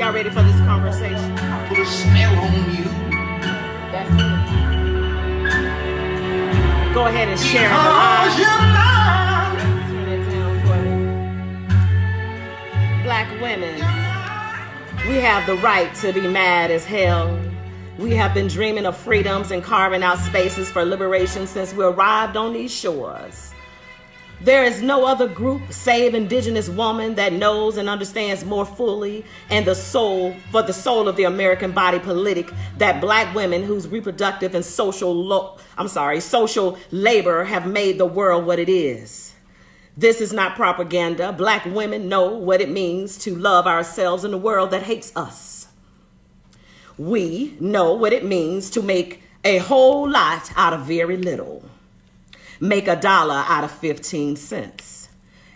y'all ready for this conversation? Put a spell on you. That's it. Go ahead and share the Because live. you're mine. Turn it down for me. Black women, we have the right to be mad as hell. We have been dreaming of freedoms and carving out spaces for liberation since we arrived on these shores. There is no other group save Indigenous woman that knows and understands more fully and the soul of the American body politic that black women whose reproductive and social labor have made the world what it is. This is not propaganda. Black women know what it means to love ourselves in a world that hates us. We know what it means to make a whole lot out of very little. Make $1 out of 15 cents,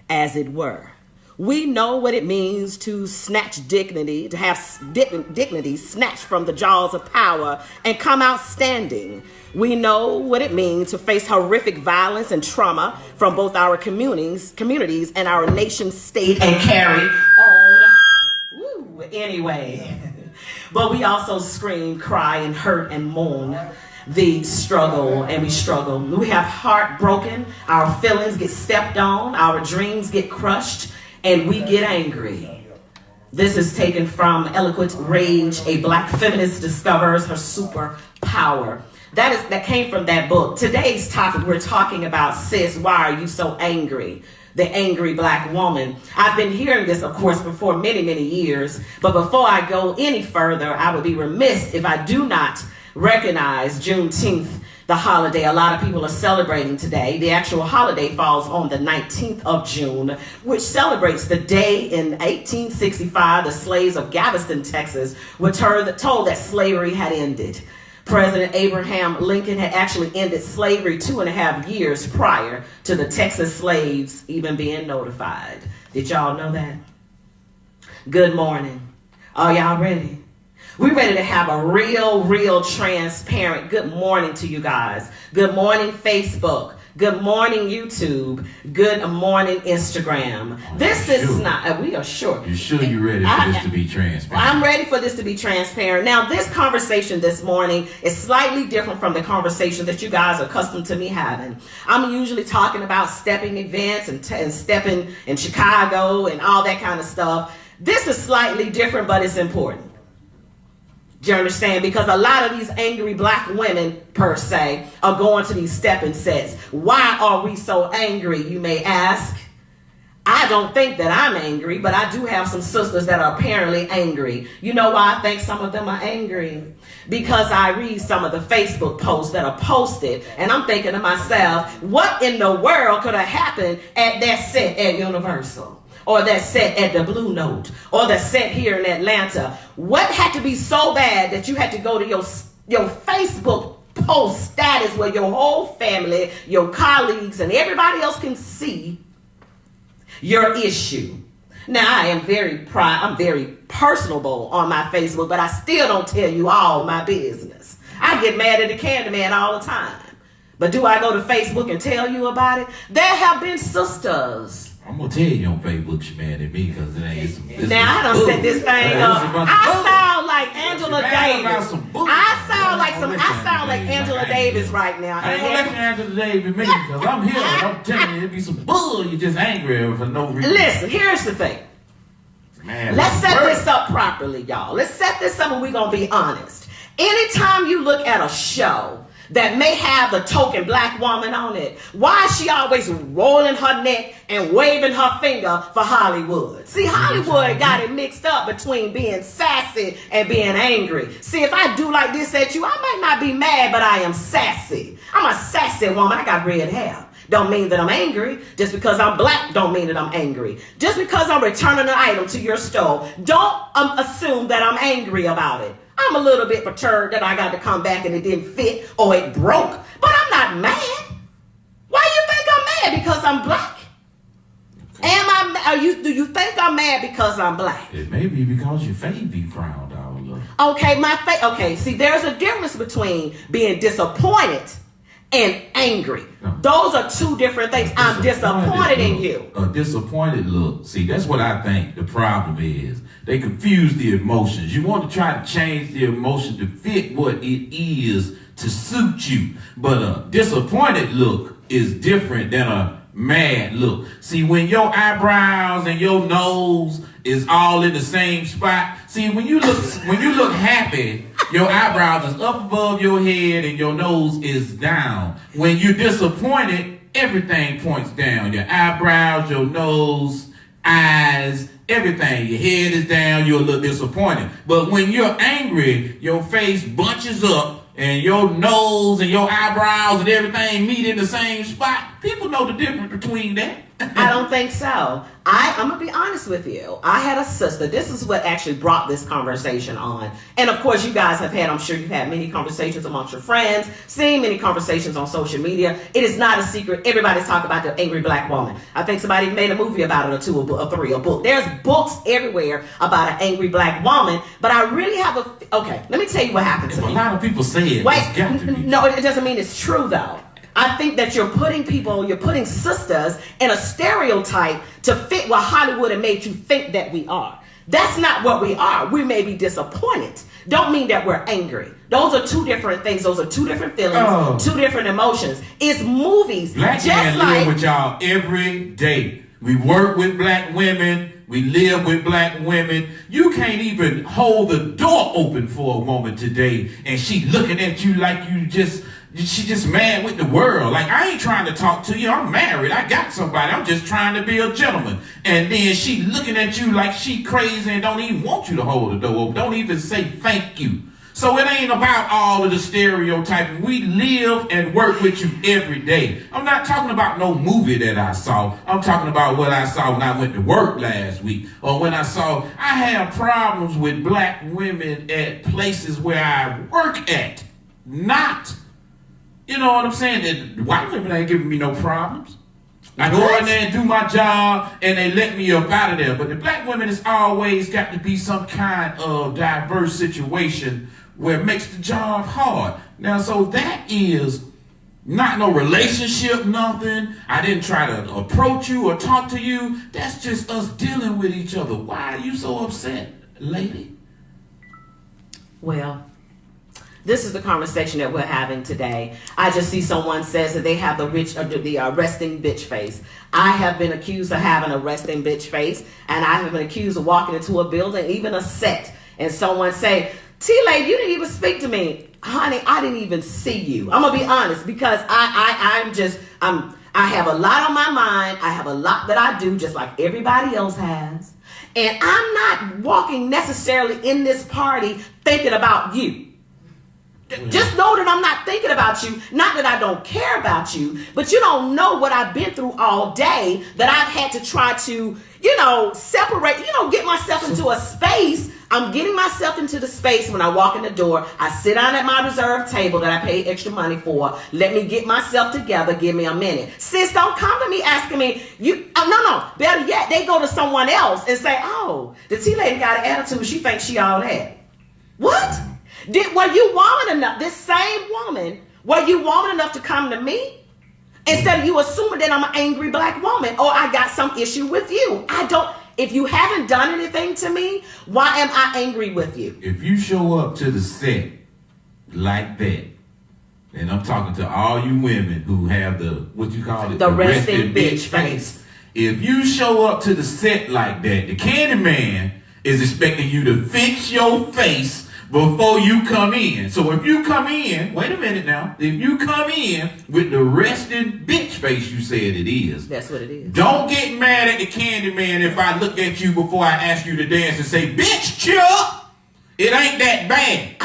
as it were. We know what it means to snatch dignity, to have dignity snatched from the jaws of power and come out standing. We know what it means to face horrific violence and trauma from both our communities and our nation state and carry on. Woo, anyway. But we also scream, cry, and hurt and moan the struggle, and we struggle. We have heart broken, our feelings get stepped on, our dreams get crushed, and we get angry. This is taken from Eloquent Rage, a black feminist discovers her superpower. That came from that book. Today's topic, we're talking about, sis, why are you so angry? The angry black woman. I've been hearing this, of course, for many, many years, but before I go any further, I would be remiss if I do not recognize Juneteenth, the holiday a lot of people are celebrating today. The actual holiday falls on the 19th of June, which celebrates the day in 1865 the slaves of Galveston, Texas, were told that slavery had ended. President Abraham Lincoln had actually ended slavery 2.5 years prior to the Texas slaves even being notified. Did y'all know that? Good morning. Are y'all ready? We're ready to have a real transparent good morning to you guys. Good morning, Facebook. Good morning, YouTube. Good morning, Instagram. This is not, we are sure. You sure you're ready for this to be transparent? I'm ready for this to be transparent. Now, this conversation this morning is slightly different from the conversation that you guys are accustomed to me having. I'm usually talking about stepping events and stepping in Chicago and all that kind of stuff. This is slightly different, but it's important. Do you understand? Because a lot of these angry black women, per se, are going to these stepping sets. Why are we so angry, you may ask? I don't think that I'm angry, but I do have some sisters that are apparently angry. You know why I think some of them are angry? Because I read some of the Facebook posts that are posted, and I'm thinking to myself, what in the world could have happened at that set at Universal? Or that set at the Blue Note, or that set here in Atlanta? What had to be so bad that you had to go to your Facebook post status where your whole family, your colleagues, and everybody else can see your issue? Now, I'm very personable on my Facebook, but I still don't tell you all my business. I get mad at the Candyman all the time. But do I go to Facebook and tell you about it? There have been sisters. I'm gonna tell you on Facebook you mad at me because it ain't. Now I done set this thing up. I sound like Angela Davis. I sound like Angela Davis right now. I ain't gonna let you Angela Davis me because I'm here. I'm telling you, it be some bull. You just angry for no reason. Listen, here's the thing. Man, let's set this up properly, y'all. Let's set this up and we're gonna be honest. Anytime you look at a show that may have the token black woman on it, why is she always rolling her neck and waving her finger for Hollywood? See, Hollywood got it mixed up between being sassy and being angry. See, if I do like this at you, I might not be mad, but I am sassy. I'm a sassy woman. I got red hair. Don't mean that I'm angry. Just because I'm black don't mean that I'm angry. Just because I'm returning an item to your store, don't assume that I'm angry about it. I'm a little bit perturbed that I got to come back and it didn't fit or it broke, but I'm not mad. Why do you think I'm mad? Because I'm black? Do you think I'm mad because I'm black? It may be because your face be frowned all up. Okay, see, there's a difference between being disappointed and angry. No. Those are two different things. I'm disappointed in you. A disappointed look. See, that's what I think the problem is. They confuse the emotions. You want to try to change the emotion to fit what it is to suit you. But a disappointed look is different than a mad look. See, when your eyebrows and your nose is all in the same spot. See, when you look happy, your eyebrows is up above your head and your nose is down. When you're disappointed, everything points down. Your eyebrows, your nose, eyes, everything. Your head is down, you're a little disappointed. But when you're angry, your face bunches up and your nose and your eyebrows and everything meet in the same spot. People know the difference between that. I don't think so. I'm going to be honest with you. I had a sister. This is what actually brought this conversation on. And of course, you guys have had, I'm sure you've had many conversations amongst your friends, seen many conversations on social media. It is not a secret. Everybody's talking about the angry black woman. I think somebody made a movie about it, or two, or three, a book. There's books everywhere about an angry black woman. But I really have okay, let me tell you what happened to me. A lot of people say it. Wait, It's got to be. no, it doesn't mean it's true though. I think that you're putting sisters in a stereotype to fit what Hollywood had made you think that we are. That's not what we are. We may be disappointed. Don't mean that we're angry. Those are two different things. Those are two different feelings, two different emotions. It's movies. Black men live with y'all every day. We work with black women. We live with black women. You can't even hold the door open for a woman today, and she looking at you like she just mad with the world. Like, I ain't trying to talk to you. I'm married. I got somebody. I'm just trying to be a gentleman. And then she looking at you like she crazy and don't even want you to hold the door open. Don't even say thank you. So it ain't about all of the stereotyping. We live and work with you every day. I'm not talking about no movie that I saw. I'm talking about what I saw when I went to work last week. Or when I have problems with black women at places where I work at. Not, you know what I'm saying? The white women ain't giving me no problems. I go in there and do my job and they let me up out of there. But the black women has always got to be some kind of diverse situation where it makes the job hard. Now, so that is not no relationship, nothing. I didn't try to approach you or talk to you. That's just us dealing with each other. Why are you so upset, lady? Well, this is the conversation that we're having today. I just see someone says that they have the resting bitch face. I have been accused of having a resting bitch face, and I have been accused of walking into a building, even a set, and someone say, T-Lady, you didn't even speak to me. Honey, I didn't even see you. I'm going to be honest, because I have a lot on my mind. I have a lot that I do, just like everybody else has. And I'm not walking necessarily in this party thinking about you. Just know that I'm not thinking about you. Not that I don't care about you, but you don't know what I've been through all day, that I've had to try to, separate, get myself into a space. I'm getting myself into the space when I walk in the door. I sit down at my reserved table that I paid extra money for. Let me get myself together. Give me a minute. Sis, don't come to me asking me, no. Better yet, they go to someone else and say, oh, the T-Lady got an attitude. She thinks she all that. What? Were you woman enough, this same woman, were you woman enough to come to me? Instead of you assuming that I'm an angry black woman or I got some issue with you. If you haven't done anything to me, why am I angry with you? If you show up to the set like that, and I'm talking to all you women who have the resting bitch face. If you show up to the set like that, the Candyman is expecting you to fix your face before you come in. So if you come in, wait a minute now. If you come in with the resting bitch face you said it is. That's what it is. Don't get mad at the Candyman if I look at you before I ask you to dance and say, bitch, cheer up. It ain't that bad.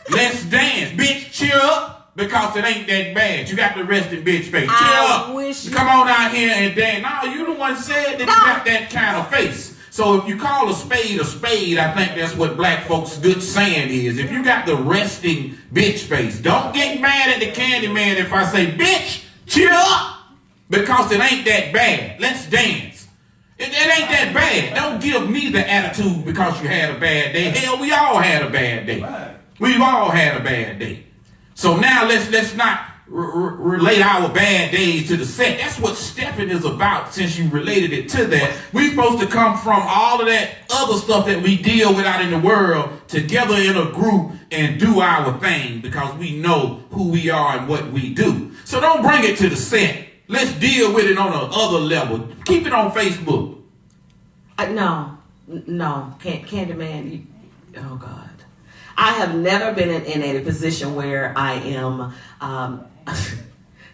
Let's dance. Bitch, cheer up, because it ain't that bad. You got the resting bitch face. Cheer up. Come on out here and dance. No, you the one said that you got that kind of face. So if you call a spade, I think that's what black folks' good saying is. If you got the resting bitch face, don't get mad at the Candyman if I say, bitch, cheer up, because it ain't that bad. Let's dance. It ain't that bad. Don't give me the attitude because you had a bad day. Hell, we all had a bad day. We've all had a bad day. So now let's not relate our bad days to the set. That's what stepping is about, since you related it to that. We're supposed to come from all of that other stuff that we deal with out in the world together in a group and do our thing, because we know who we are and what we do. So don't bring it to the set. Let's deal with it on a other level. Keep it on Facebook. No, Candyman, oh God. I have never been in a position where I am,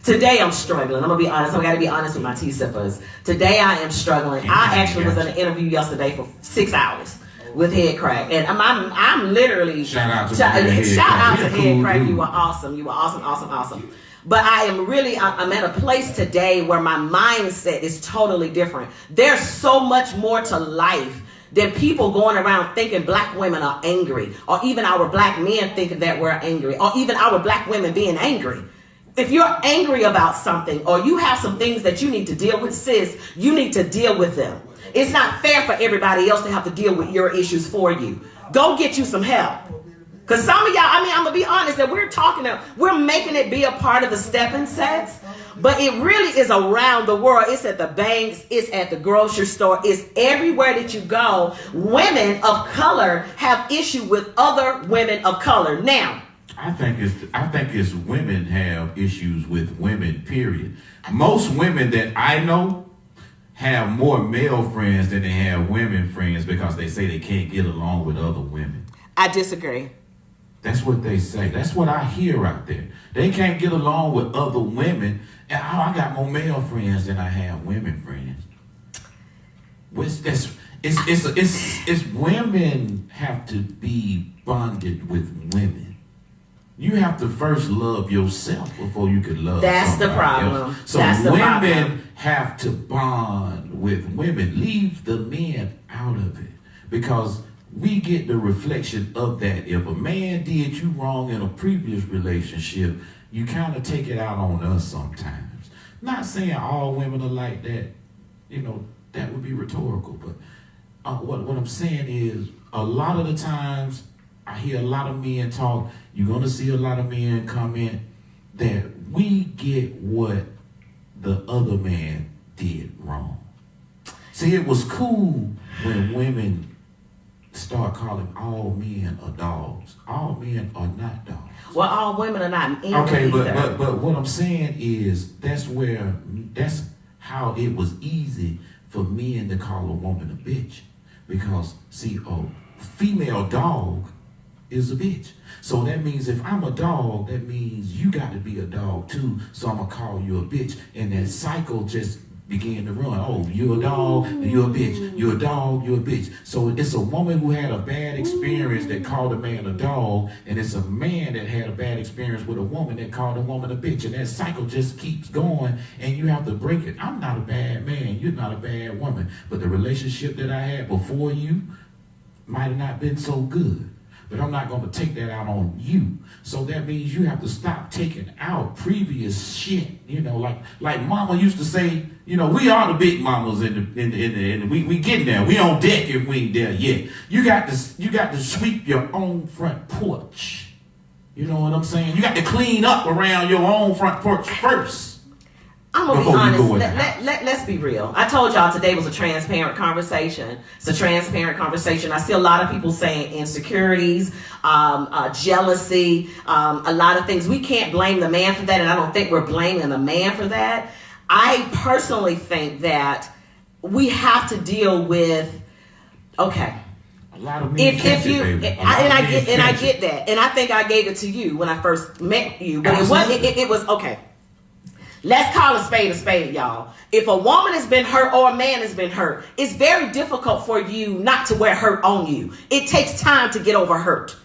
today I'm struggling. I'm going to be honest. I got to be honest with my T-sippers. Today I am struggling. I actually was in an interview yesterday for 6 hours with Head Crack. And I'm literally... Shout out to Head Crack. You were awesome. You were awesome. But I'm at a place today where my mindset is totally different. There's so much more to life than people going around thinking black women are angry, or even our black men thinking that we're angry, or even our black women being angry. If you're angry about something, or you have some things that you need to deal with, sis, you need to deal with them. It's not fair for everybody else to have to deal with your issues for you. Go get you some help. Because some of y'all, I'm going to be honest, that we're making it be a part of the stepping sets, but it really is around the world. It's at the banks, it's at the grocery store, it's everywhere that you go. Women of color have issue with other women of color. Now, I think it's women have issues with women, period. Most women that I know have more male friends than they have women friends, because they say they can't get along with other women. I disagree. That's what they say. That's what I hear out there. They can't get along with other women. And I got more male friends than I have women friends. It's women have to be bonded with women. You have to first love yourself before you can love That's somebody the problem. else. So That's the women problem. have to bond with women. Leave the men out of it, because we get the reflection of that. If a man did you wrong in a previous relationship, you kind of take it out on us sometimes. Not saying all women are like that. That would be rhetorical. But what I'm saying is, a lot of the times, I hear a lot of men talk. You're going to see a lot of men comment that we get what the other man did wrong. See, it was cool when women start calling all men are dogs. All men are not dogs. Well, all women are not angry. Okay, either. but what I'm saying is that's how it was easy for men to call a woman a bitch, because see, female dog is a bitch. So that means if I'm a dog, that means you got to be a dog too. So I'm gonna call you a bitch, and that cycle just began to run. Oh, you're a dog, you're a bitch. You're a dog, you're a bitch. So it's a woman who had a bad experience that called a man a dog, and it's a man that had a bad experience with a woman that called a woman a bitch, and that cycle just keeps going, and you have to break it. I'm not a bad man, you're not a bad woman, but the relationship that I had before you might have not been so good. But I'm not going to take that out on you. So that means you have to stop taking out previous shit. Like Mama used to say, we are the big mamas and we getting there. We on deck if we ain't there yet. You got to sweep your own front porch. You know what I'm saying? You got to clean up around your own front porch first. I'm going to be honest. Let's be real. I told y'all today was a transparent conversation. It's a transparent conversation. I see a lot of people saying insecurities, jealousy, a lot of things. We can't blame the man for that, and I don't think we're blaming the man for that. I personally think that we have to deal with, okay. A lot of men I get that. And I think I gave it to you when I first met you. But it was okay. Let's call a spade, y'all. If a woman has been hurt or a man has been hurt, it's very difficult for you not to wear hurt on you. It takes time to get over hurt.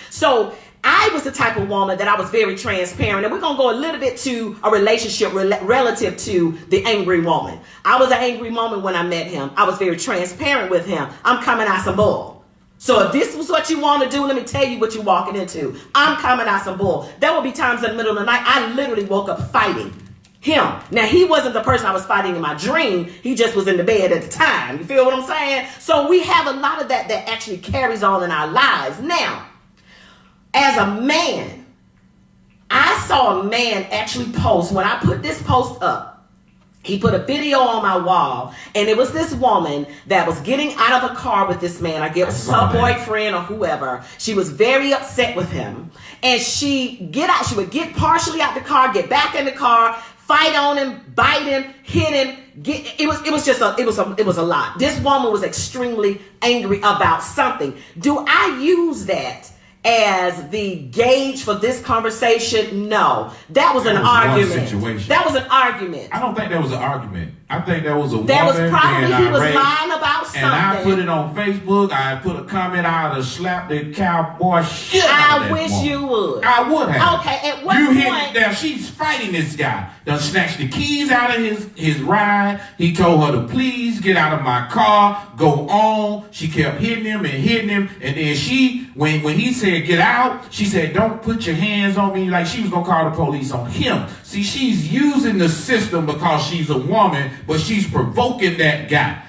So I was the type of woman that I was very transparent. And we're going to go a little bit to a relationship relative to the angry woman. I was an angry woman when I met him. I was very transparent with him. I'm coming out some bull. So if this was what you want to do, let me tell you what you're walking into. I'm coming out some bull. There will be times in the middle of the night I literally woke up fighting him. Now, he wasn't the person I was fighting in my dream. He just was in the bed at the time. You feel what I'm saying? So we have a lot of that actually carries on in our lives. Now, as a man, I saw a man actually post, when I put this post up, he put a video on my wall, and it was this woman that was getting out of the car with this man. I guess it was her boyfriend or whoever. She was very upset with him, and she would get partially out the car, get back in the car, fight on him, bite him, hit him. It was a lot. This woman was extremely angry about something. Do I use that as the gauge for this conversation? No. That was an argument. That was an argument. I don't think that was an argument. I think that was a woman. That was probably he was lying about something. And I put it on Facebook. I put a comment out to slap the cowboy shit out of that I wish woman. you would. I would have. Okay, at what point? Now she's fighting this guy. Done snatched the keys out of his ride. He told her to please get out of my car, go on. She kept hitting him and hitting him. And then she, when he said get out, she said don't put your hands on me, like she was going to call the police on him. See, she's using the system because she's a woman, but she's provoking that guy.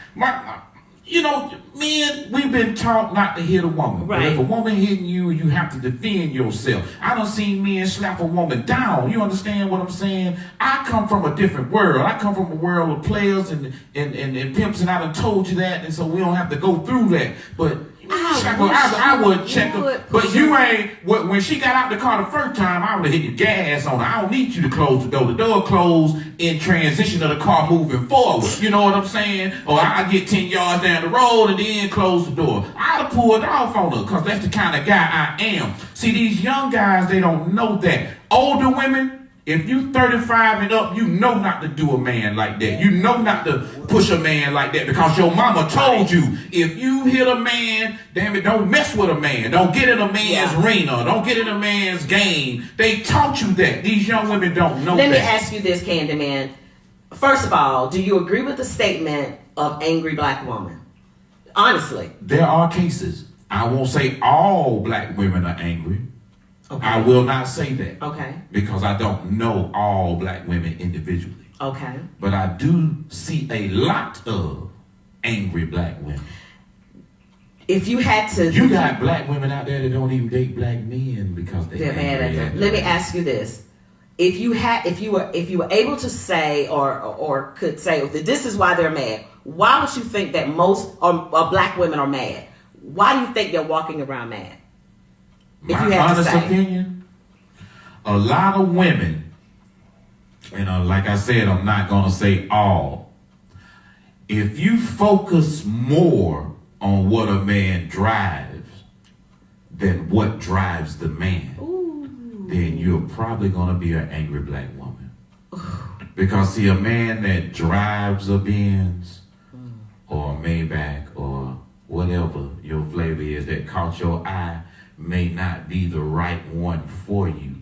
Men, we've been taught not to hit a woman. Right. But if a woman hitting you, you have to defend yourself. I done seen men slap a woman down. You understand what I'm saying? I come from a different world. I come from a world of players and pimps, and I done told you that, and so we don't have to go through that. But I would check her. But you ain't, when she got out the car the first time, I would have hit the gas on her. I don't need you to close the door. The door closed in transition of the car moving forward. You know what I'm saying? Or I get 10 yards down the road and then close the door. I'd have pulled off on her because that's the kind of guy I am. See, these young guys, they don't know that. Older women, if you 35 and up, you know not to do a man like that. You know not to push a man like that because your mama told you, if you hit a man, damn it, don't mess with a man. Don't get in a man's arena. Don't get in a man's game. They taught you that. These young women don't know that. Let me ask you this, Candyman. First of all, do you agree with the statement of angry black woman? Honestly. There are cases. I won't say all black women are angry. Okay. I will not say that. Okay. Because I don't know all black women individually. Okay. But I do see a lot of angry black women. If you had to... You got black women out there that don't even date black men because they're mad at them. Let me ask you this. If you were able to say or could say this is why they're mad, why would you think that most black women are mad? Why do you think they're walking around mad? My honest opinion, a lot of women, and like I said, I'm not going to say all. If you focus more on what a man drives than what drives the man, then you're probably going to be an angry black woman. Because see, a man that drives a Benz or a Maybach or whatever your flavor is that caught your eye may not be the right one for you.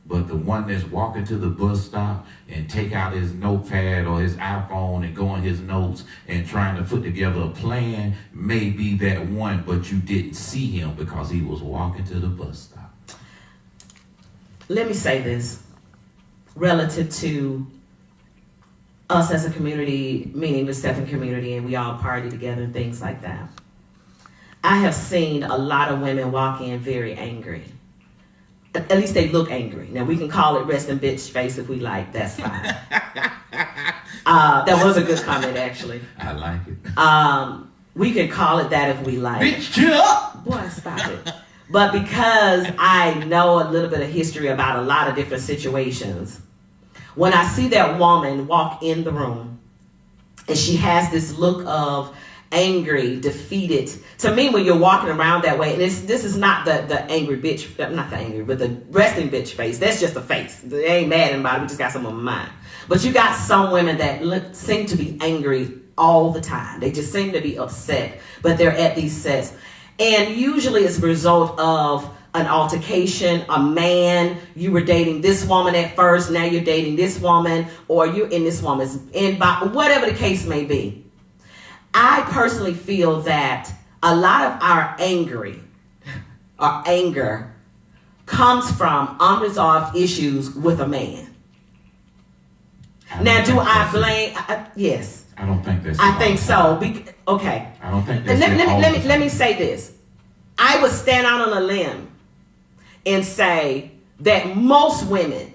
But the one that's walking to the bus stop and take out his notepad or his iPhone and go on his notes and trying to put together a plan may be that one, but you didn't see him because he was walking to the bus stop. Let me say this relative to us as a community, meaning the Stephen community, and we all party together and things like that. I have seen a lot of women walk in very angry. At least they look angry. Now, we can call it resting bitch face if we like. That's fine. That was a good comment, actually. I like it. We can call it that if we like. Bitch, chill up. Boy, stop it. But because I know a little bit of history about a lot of different situations, when I see that woman walk in the room and she has this look of angry, defeated. To me, when you're walking around that way, and this is not the angry bitch, not the angry, but the resting bitch face. That's just a face. They ain't mad at anybody. We just got some on my mind. But you got some women that seem to be angry all the time. They just seem to be upset, but they're at these sets. And usually it's a result of an altercation, a man, you were dating this woman at first, now you're dating this woman, or you're in this woman's inbox, whatever the case may be. I personally feel that a lot of our anger comes from unresolved issues with a man. Now, do I blame? Yes. I don't think that's. I think so. Okay. I don't think that's. Let me say this. I would stand out on a limb and say that most women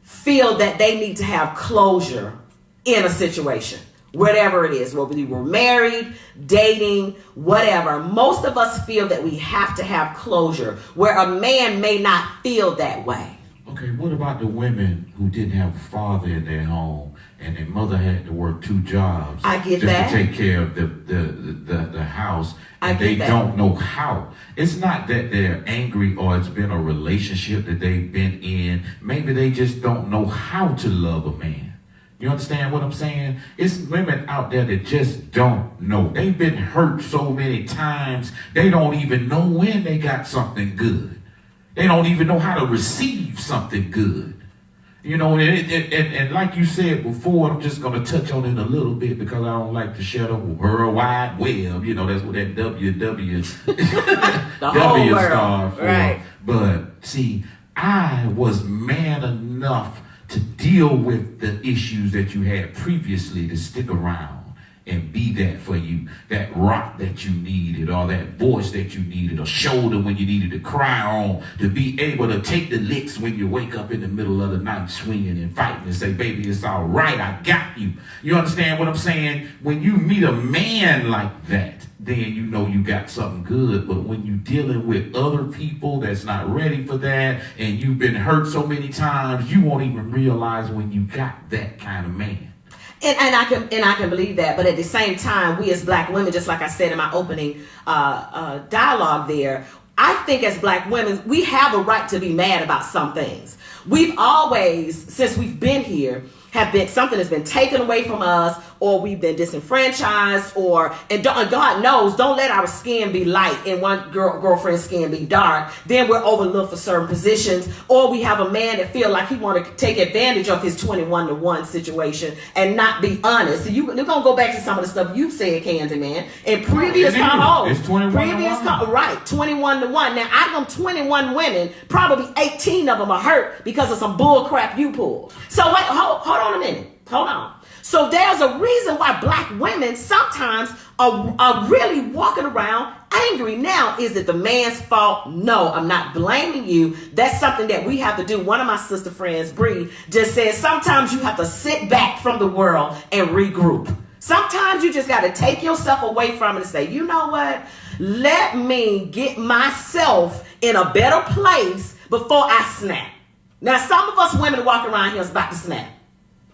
feel that they need to have closure in a situation, whatever it is, whether we were married, dating, whatever. Most of us feel that we have to have closure, where a man may not feel that way. Okay, what about the women who didn't have a father in their home and their mother had to work 2 jobs I get just that. to take care of the house, and I they get that. don't know how? It's not that they're angry or it's been a relationship that they've been in. Maybe they just don't know how to love a man. You understand what I'm saying? It's women out there that just don't know. They've been hurt so many times, they don't even know when they got something good. They don't even know how to receive something good. You know, and like you said before, I'm just going to touch on it a little bit because I don't like to share the World Wide Web. You know, that's what that WW The whole W world. star for. Right. But see, I was man enough to deal with the issues that you had previously to stick around and be that for you, that rock that you needed, or that voice that you needed, a shoulder when you needed to cry on, to be able to take the licks when you wake up in the middle of the night swinging and fighting and say, baby, it's all right, I got you. You understand what I'm saying? When you meet a man like that, then you know you got something good. But when you're dealing with other people that's not ready for that, and you've been hurt so many times, you won't even realize when you got that kind of man. And I can believe that, but at the same time, we as black women, just like I said in my opening dialogue there, I think as black women, we have a right to be mad about some things. We've always, since we've been here, have been something has been taken away from us, or we've been disenfranchised, and God knows, don't let our skin be light and one girlfriend's skin be dark. Then we're overlooked for certain positions, or we have a man that feel like he want to take advantage of his 21-to-1 situation and not be honest. So you're gonna go back to some of the stuff you said, Candyman, in previous calls. It's 21-to-1. Right, 21-to-1. Now out of them 21 women, probably 18 of them are hurt because of some bull crap you pulled. So wait, hold on a minute. Hold on. So there's a reason why black women sometimes are really walking around angry. Now, is it the man's fault? No, I'm not blaming you. That's something that we have to do. One of my sister friends, Bree, just said sometimes you have to sit back from the world and regroup. Sometimes you just got to take yourself away from it and say, you know what? Let me get myself in a better place before I snap. Now, some of us women walking around here is about to snap.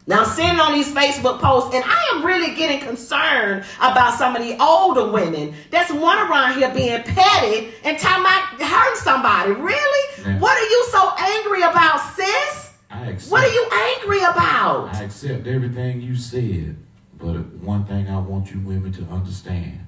Now, I'm seeing on these Facebook posts, and I am really getting concerned about some of the older women that's one around here being petty and talking about hurting somebody. Really? Yeah. What are you so angry about, sis? What are you angry about? I accept everything you said, but one thing I want you women to understand.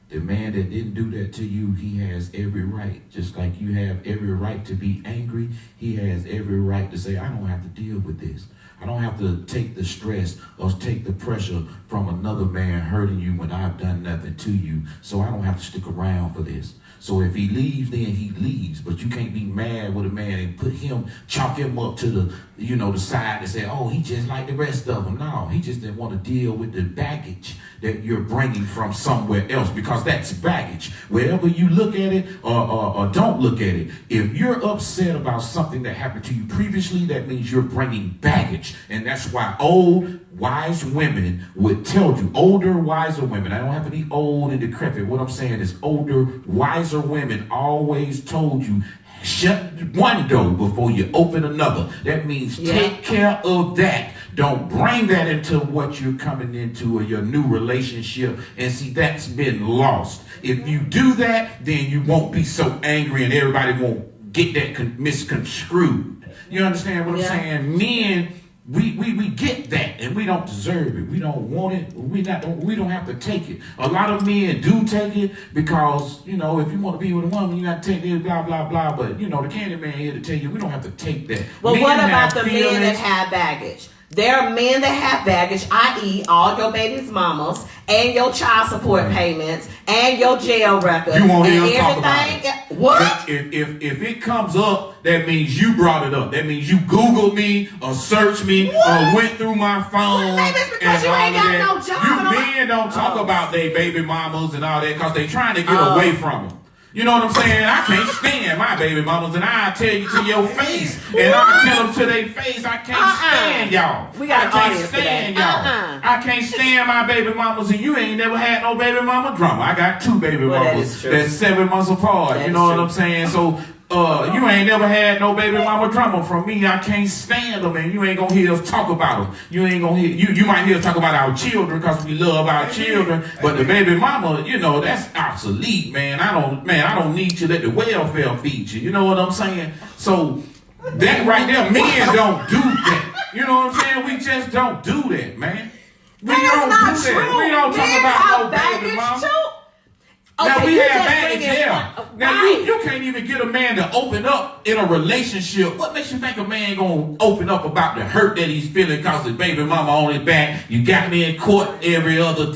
The man that didn't do that to you, he has every right. Just like you have every right to be angry, he has every right to say, I don't have to deal with this. I don't have to take the stress or take the pressure from another man hurting you when I've done nothing to you. So I don't have to stick around for this. So if he leaves, then he leaves. But you can't be mad with a man and chalk him up to the side and say, oh, he just like the rest of them. No, he just didn't want to deal with the baggage that you're bringing from somewhere else, because that's baggage. Wherever you look at it or don't look at it, if you're upset about something that happened to you previously, that means you're bringing baggage. And that's why old, wise women would tell you, older, wiser women, I don't have to be old and decrepit. What I'm saying is older, wiser women always told you, shut one door before you open another. That means take care of that. Don't bring that into what you're coming into or your new relationship. And see, that's been lost. If you do that, then you won't be so angry and everybody won't get that misconstrued. You understand what I'm saying? Men, we get that and we don't deserve it. We don't want it. We don't have to take it. A lot of men do take it because, if you want to be with a woman, you got to take this, blah, blah, blah. But, the Candyman here to tell you, we don't have to take that. Well, Men what about the feelings. men that have baggage? There are men that have baggage, i.e. all your baby's mamas and your child support payments and your jail record. You won't hear and him talk about everything. What? If it comes up, that means you brought it up. That means you Googled me or searched me or went through my phone. Well, maybe it's because you ain't got no job. You men don't talk about their baby mamas and all that because they trying to get away from it. You know what I'm saying? I can't stand my baby mamas, and I tell you to your face, and I tell them to their face, I can't stand y'all. We got I an can't audience stand today. y'all. I can't stand my baby mamas, and you ain't never had no baby mama drama. I got 2 baby mamas that's 7 months apart. You know what I'm saying? So you ain't never had no baby mama drama from me. I can't stand them, and you ain't gonna hear us talk about them. You ain't gonna hear you might hear us talk about our children because we love our children, but the baby mama, you know, that's obsolete, man. I don't need you. Let the welfare feed you. You know what I'm saying? So that right there, men don't do that. You know what I'm saying? We just don't do that, man. We don't do that. We don't talk about no baby mama. Now we have baggage there. Now you can't even get a man to open up in a relationship. What makes you think a man gonna open up about the hurt that he's feeling because his baby mama on his back? You got me in court every other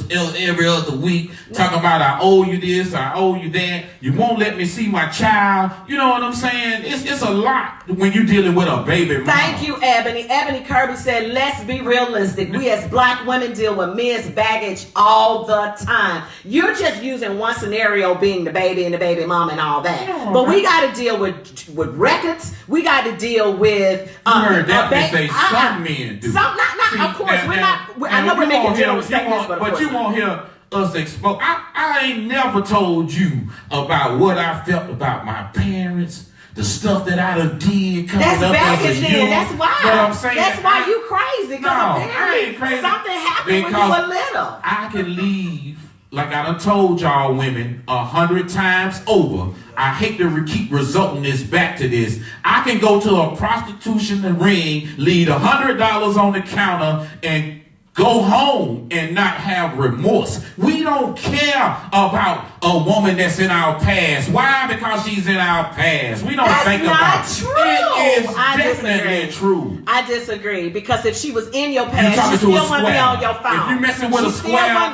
week talking about I owe you this, I owe you that. You won't let me see my child. You know what I'm saying? It's a lot when you're dealing with a baby mama. Thank you, Ebony. Ebony Kirby said, let's be realistic. We as black women deal with men's baggage all the time. You're just using one scenario being the baby and the baby mom and all that. Yeah, but we got to deal with records. We got to deal with. You heard that they say some men do. Some, not see, of course. We're not. I know we're making general statements, but you won't hear us expose. I ain't never told you about what I felt about my parents. The stuff that I done did coming up as a youth. That's why. But I'm saying, that's why you crazy. No, I ain't crazy. Something happened when you were little. I can leave. Like I done told y'all women 100 times over, I hate to keep resulting this back to this. I can go to a prostitution ring, leave $100 on the counter, and go home and not have remorse. We don't care about a woman that's in our past. Why? Because she's in our past. We don't think about it. True. It is definitely true. I disagree, because if she was in your past, she still wouldn't be on your phone. If you messing with a square,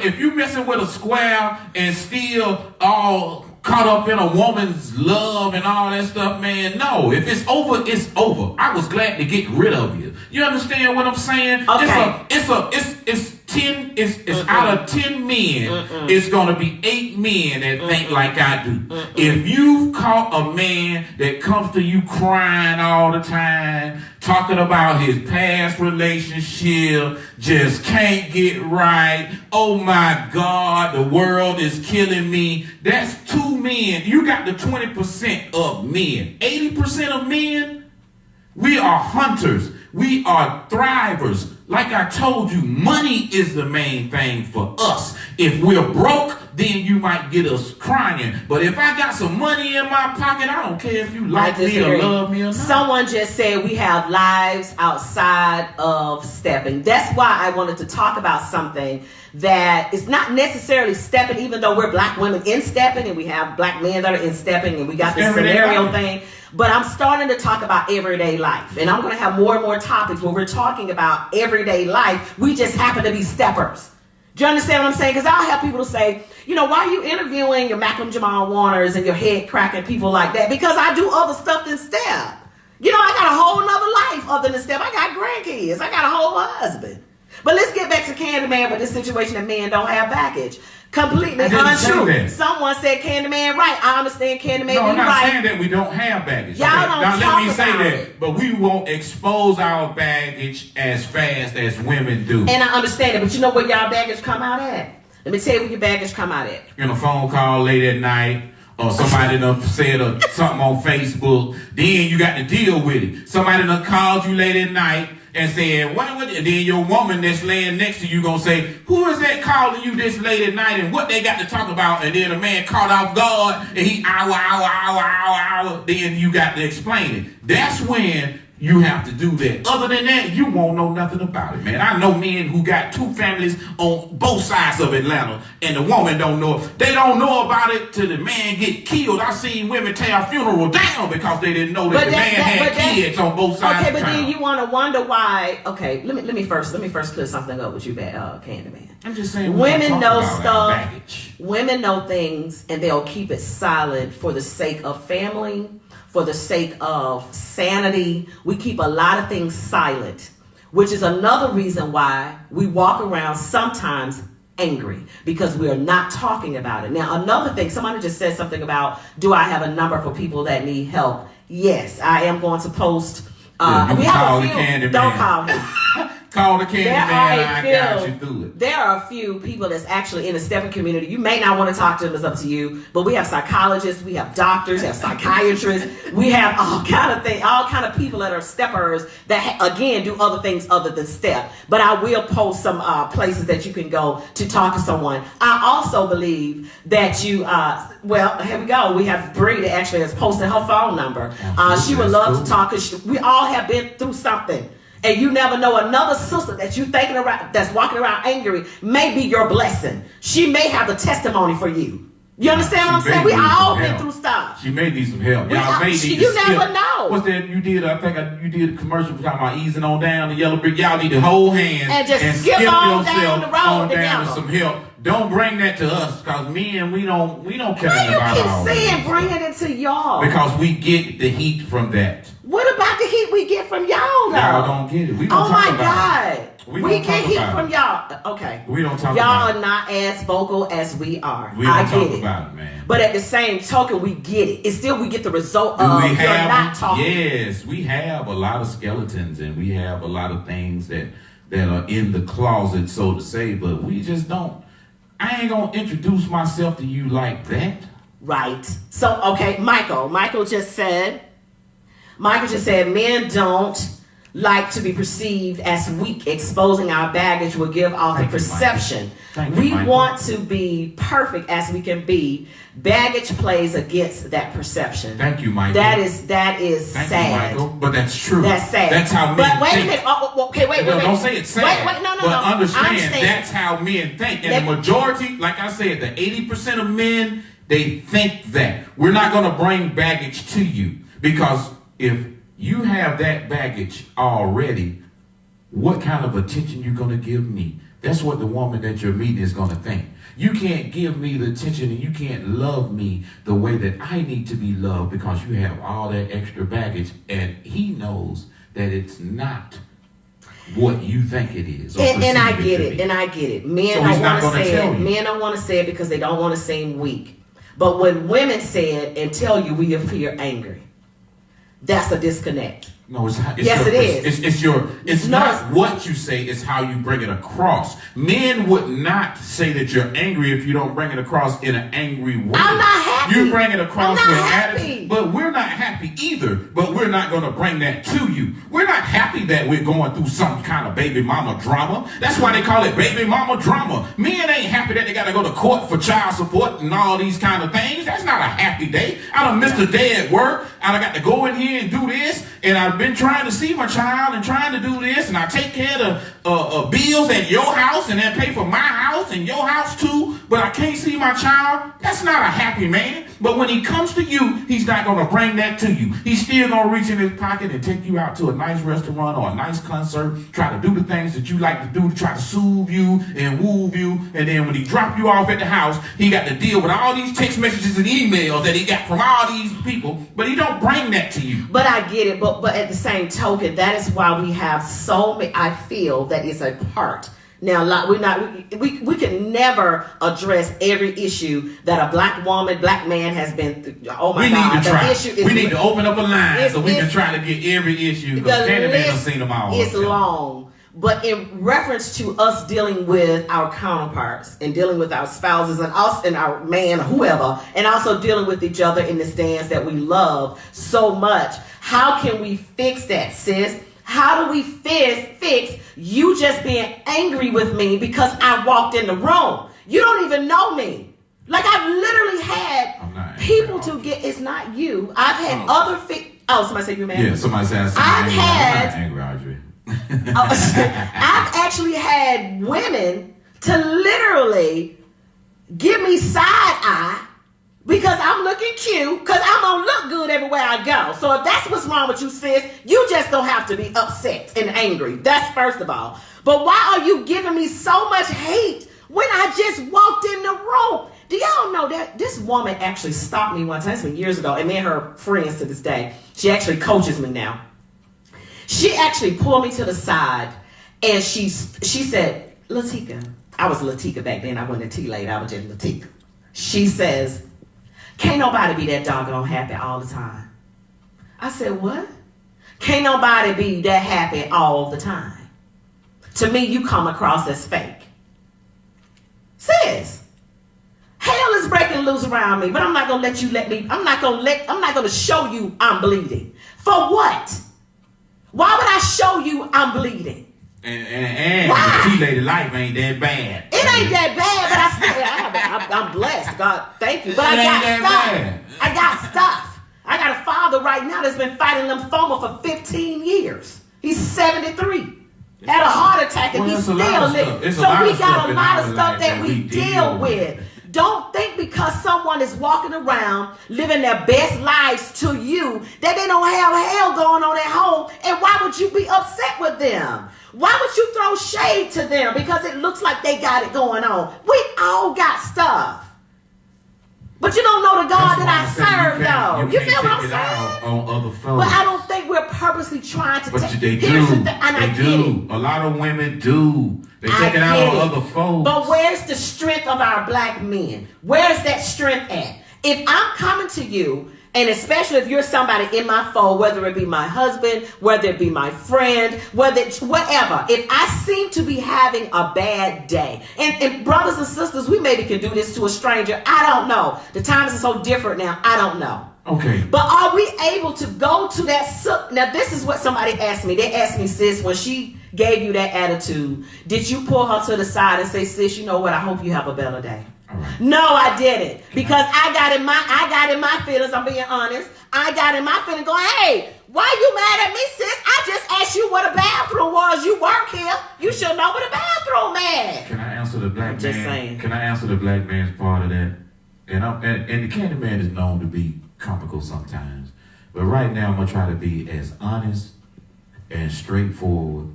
if you messing with a square and still all caught up in a woman's love and all that stuff, man, no. If it's over, it's over. I was glad to get rid of you. You understand what I'm saying? Okay. It's out of 10 men, it's gonna be 8 men that think like I do. If you've caught a man that comes to you crying all the time, talking about his past relationship, just can't get right, oh my God, the world is killing me, that's 2 men. You got the 20% of men. 80% of men, we are hunters. We are thrivers. Like I told you, money is the main thing for us. If we're broke, then you might get us crying. But if I got some money in my pocket, I don't care if you like me or love me or not. Someone just said we have lives outside of stepping. That's why I wanted to talk about something that is not necessarily stepping, even though we're black women in stepping and we have black men that are in stepping and we got this scenario thing. But I'm starting to talk about everyday life. And I'm going to have more and more topics where we're talking about everyday life. We just happen to be steppers. Do you understand what I'm saying? Because I'll have people to say, you know, why are you interviewing your Malcolm Jamal Warners and your head cracking people like that? Because I do other stuff than step. You know, I got a whole nother life other than step. I got grandkids. I got a whole husband. But let's get back to Candyman with this situation that men don't have baggage. Completely untrue. Someone said Candyman right. I understand Candyman. No, I'm not right. saying that we don't have baggage. Y'all don't now talk let me say about that. it. But we won't expose our baggage as fast as women do. And I understand it, but you know where y'all baggage come out at? Let me tell you where your baggage come out at. In a phone call late at night, or somebody done said something on Facebook, then you got to deal with it. Somebody done called you late at night and said, what? And then your woman that's laying next to you gonna say, who is that calling you this late at night and what they got to talk about? And then a man caught off guard and he hour. Then you got to explain it. That's when you have to do that. Other than that, you won't know nothing about it, man. I know men who got 2 families on both sides of Atlanta, and the woman don't know. They don't know about it till the man get killed. I seen women tear a funeral down because they didn't know that the man had kids on both sides. Okay, of but town. then you want to wonder why. Okay, let me first clear something up with you, Candyman. I'm just saying, women know stuff. Women know things, and they'll keep it silent for the sake of family. For the sake of sanity, we keep a lot of things silent, which is another reason why we walk around sometimes angry because we are not talking about it. Now, another thing, somebody just said something about, do I have a number for people that need help? Yes, I am going to post. We have a few. Don't call him. Call the candy man, I got you through it. There are a few people that's actually in the stepping community. You may not want to talk to them, it's up to you. But we have psychologists, we have doctors, we have psychiatrists, we have all kind of things, all kind of people that are steppers that again do other things other than step. But I will post some places that you can go to talk to someone. I also believe that you, well, here we go. We have Bree that actually has posted her phone number. She would love to talk because we all have been through something. And you never know, another sister that you thinking around, that's walking around angry, may be your blessing. She may have the testimony for you. You understand what I'm saying? We all been through stuff. She may need some help. Y'all may need to You never know. What's that you did? I think you did a commercial talking about easing on down the yellow brick. Y'all need to hold hands and just skip on down the road on down to some help. Don't bring that to us, because men, we don't care about all that. You keep saying bring it into y'all. Because we get the heat from that. What about the heat we get from y'all, though? Y'all don't get it. We don't talk about it. We get heat from y'all. Okay. We don't talk y'all about it. Y'all are not as vocal as we are. We don't talk about it, man. But at the same token, we get it. It's still we get the result of you're not talking. Yes, we have a lot of skeletons and we have a lot of things that are in the closet, so to say, but we just don't. I ain't gonna introduce myself to you like that. Right. So, okay, Michael just said, men don't like to be perceived as weak. Exposing our baggage will give off a perception. We want to be perfect as we can be. Baggage plays against that perception. Thank you, Michael. That is Thank sad. You, Michael. But that's true. That's sad. That's how men think. But wait think. a minute. Okay, wait. Don't say it's sad. Wait, no. But understand that's how men think. And the majority, like I said, the 80% of men, they think that. We're not going to bring baggage to you, because if you have that baggage already, what kind of attention you going to give me? That's what the woman that you're meeting is going to think. You can't give me the attention and you can't love me the way that I need to be loved, because you have all that extra baggage, and he knows that it's not what you think it is. And I get it. Men don't want to say it. Men don't want to say it because they don't want to seem weak. But when women say it and tell you, we appear angry. That's a disconnect. No, it's yes, it is. It's not what you say, it's how you bring it across. Men would not say that you're angry if you don't bring it across in an angry way. I'm not happy. You bring it across with attitude, but we're not happy either. But we're not going to bring that to you. We're not happy that we're going through some kind of baby mama drama. That's why they call it baby mama drama. Men ain't happy that they got to go to court for child support and all these kind of things. That's not a happy day. I done missed a day at work. I done got to go in here and do this, and I've been trying to see my child and trying to do this, and I take care of bills at your house and then pay for my house and your house too, but I can't see my child. That's not a happy man. But when he comes to you, he's not going to bring that to you. He's still going to reach in his pocket and take you out to a nice restaurant or a nice concert, try to do the things that you like to do to try to soothe you and woo you, and then when he drop you off at the house, he got to deal with all these text messages and emails that he got from all these people, but he don't bring that to you. But I get it, but at the same token, that is why we have so many. I feel that it's a part. Now, we can never address every issue that a black woman, black man has been through. Oh my God! Need to try. We need to open up a line so we can try to get every issue. Because Candy Man has seen them all. It's long, but in reference to us dealing with our counterparts and dealing with our spouses and us and our man or whoever, and also dealing with each other in the stands that we love so much. How can we fix that, sis? How do we fix you just being angry with me because I walked in the room? You don't even know me. Like, I've literally had people to get, it's not you. I've had other, somebody said you man. Yeah, somebody said I'm not angry, Audrey. I've actually had women to literally give me side eye because I'm looking cute, because I'm going to look good everywhere I go. So if that's what's wrong with you, sis, you just don't have to be upset and angry. That's first of all. But why are you giving me so much hate when I just walked in the room? Do y'all know that this woman actually stopped me one time, it's been years ago, and me and her friends to this day. She actually coaches me now. She actually pulled me to the side, and she said, Latika, I was Latika back then. I wasn't a T-Lady. I was just Latika. She says, can't nobody be that doggone happy all the time. I said, what? Can't nobody be that happy all the time. To me, you come across as fake. Sis, hell is breaking loose around me, but I'm not gonna I'm not gonna show you I'm bleeding. For what? Why would I show you I'm bleeding? And the T-Lady life ain't that bad. It ain't that bad, but I'm blessed. God, thank you. But I got stuff. I got stuff. I got a father right now that's been fighting lymphoma for 15 years. He's 73. Had a heart attack and he's still living. So we got a lot of stuff that we deal with. Don't think because someone is walking around living their best lives to you that they don't have hell going on at home. And why would you be upset with them? Why would you throw shade to them because it looks like they got it going on? We all got stuff. But you don't know the God that I serve, though. You feel what I'm saying? On other folks. But I don't think we're purposely trying to take it. They do. A lot of women do. They take it out on other folks. But where's the strength of our black men? Where's that strength at? If I'm coming to you, and especially if you're somebody in my fold, whether it be my husband, whether it be my friend, whatever, if I seem to be having a bad day, and brothers and sisters, we maybe can do this to a stranger. I don't know. The times are so different now. I don't know. Okay. But are we able to go to that? Now, this is what somebody asked me. They asked me, sis, when she gave you that attitude, did you pull her to the side and say, sis, you know what? I hope you have a better day. Right. No, I didn't, because I got in my feelings. I'm being honest. I got in my feelings going, hey, why you mad at me, sis? I just asked you what a bathroom was. You work here. You should know what a bathroom is. Can I answer the black man? Just saying. Can I answer the black man's part of that? And the Candy Man is known to be comical sometimes. But right now, I'm going to try to be as honest and straightforward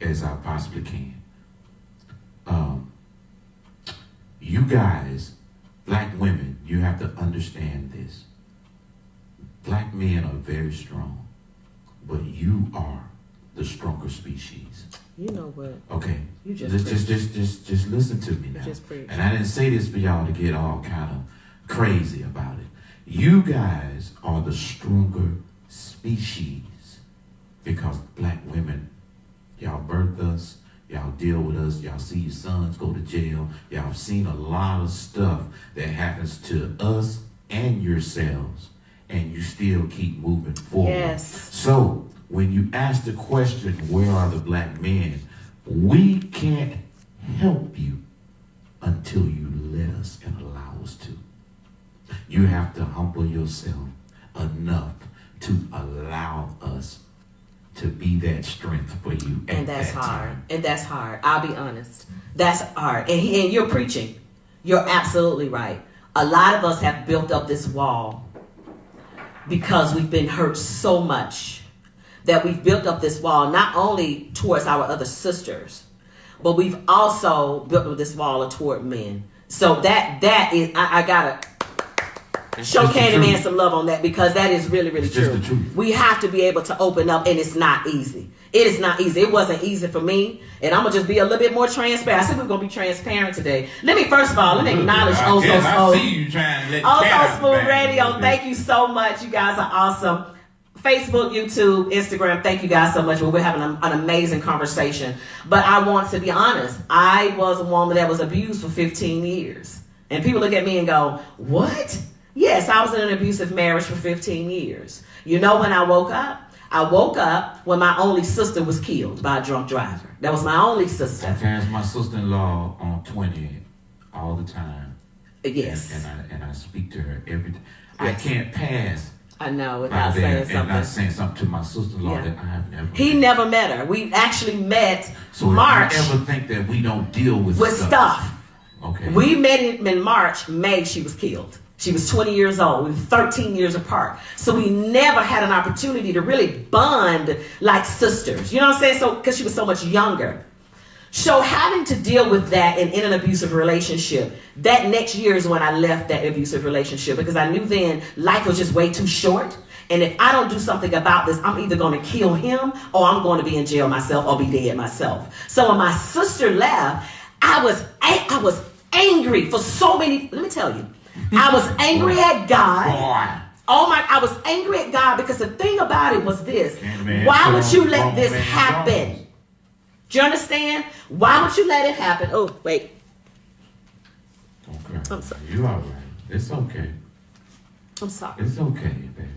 as I possibly can. You guys, black women, you have to understand this. Black men are very strong, but you are the stronger species. You know what? Okay. You just listen to me now. Just preach. And I didn't say this for y'all to get all kind of crazy about it. You guys are the stronger species because black women, y'all birthed us. Y'all deal with us. Y'all see your sons go to jail. Y'all have seen a lot of stuff that happens to us and yourselves, and you still keep moving forward. Yes. So when you ask the question, where are the black men? We can't help you until you let us and allow us to. You have to humble yourself enough to allow us to be that strength for you. And that's hard. And that's hard. I'll be honest. That's hard. And you're preaching. You're absolutely right. A lot of us have built up this wall because we've been hurt so much that we've built up this wall not only towards our other sisters, but we've also built up this wall toward men. So that is, I gotta show Candyman some love on that, because that is really, really true. We have to be able to open up, and it's not easy. It is not easy. It wasn't easy for me, and I'm gonna just be a little bit more transparent. I said we're gonna be transparent today. Let me acknowledge Oh So Smooth Radio. Thank you so much. You guys are awesome. Facebook, YouTube, Instagram, thank you guys so much. We're having an amazing conversation. But I want to be honest. I was a woman that was abused for 15 years. And people look at me and go, what? Yes, I was in an abusive marriage for 15 years. You know when I woke up? I woke up when my only sister was killed by a drunk driver. That was my only sister. I pass my sister-in-law on 20 all the time. Yes. And I speak to her every day. Yes. I can't pass. I know, without saying something. And not saying something to my sister-in-law that I have never met. He never met her. We actually met March. So if you ever think that we don't deal with stuff. Okay. We met in March. May, she was killed. She was 20 years old. We were 13 years apart. So we never had an opportunity to really bond like sisters. You know what I'm saying? So, because she was so much younger. So having to deal with that and in an abusive relationship, that next year is when I left that abusive relationship, because I knew then life was just way too short. And if I don't do something about this, I'm either going to kill him or I'm going to be in jail myself or be dead myself. So when my sister left, I I was angry for so many. Let me tell you, I was angry at God. Boy. Oh my! I was angry at God because the thing about it was this: why would you let this happen? Do you understand? Why would you let it happen? Oh wait. Okay. I'm sorry. You all right? It's okay. I'm sorry. It's okay, baby.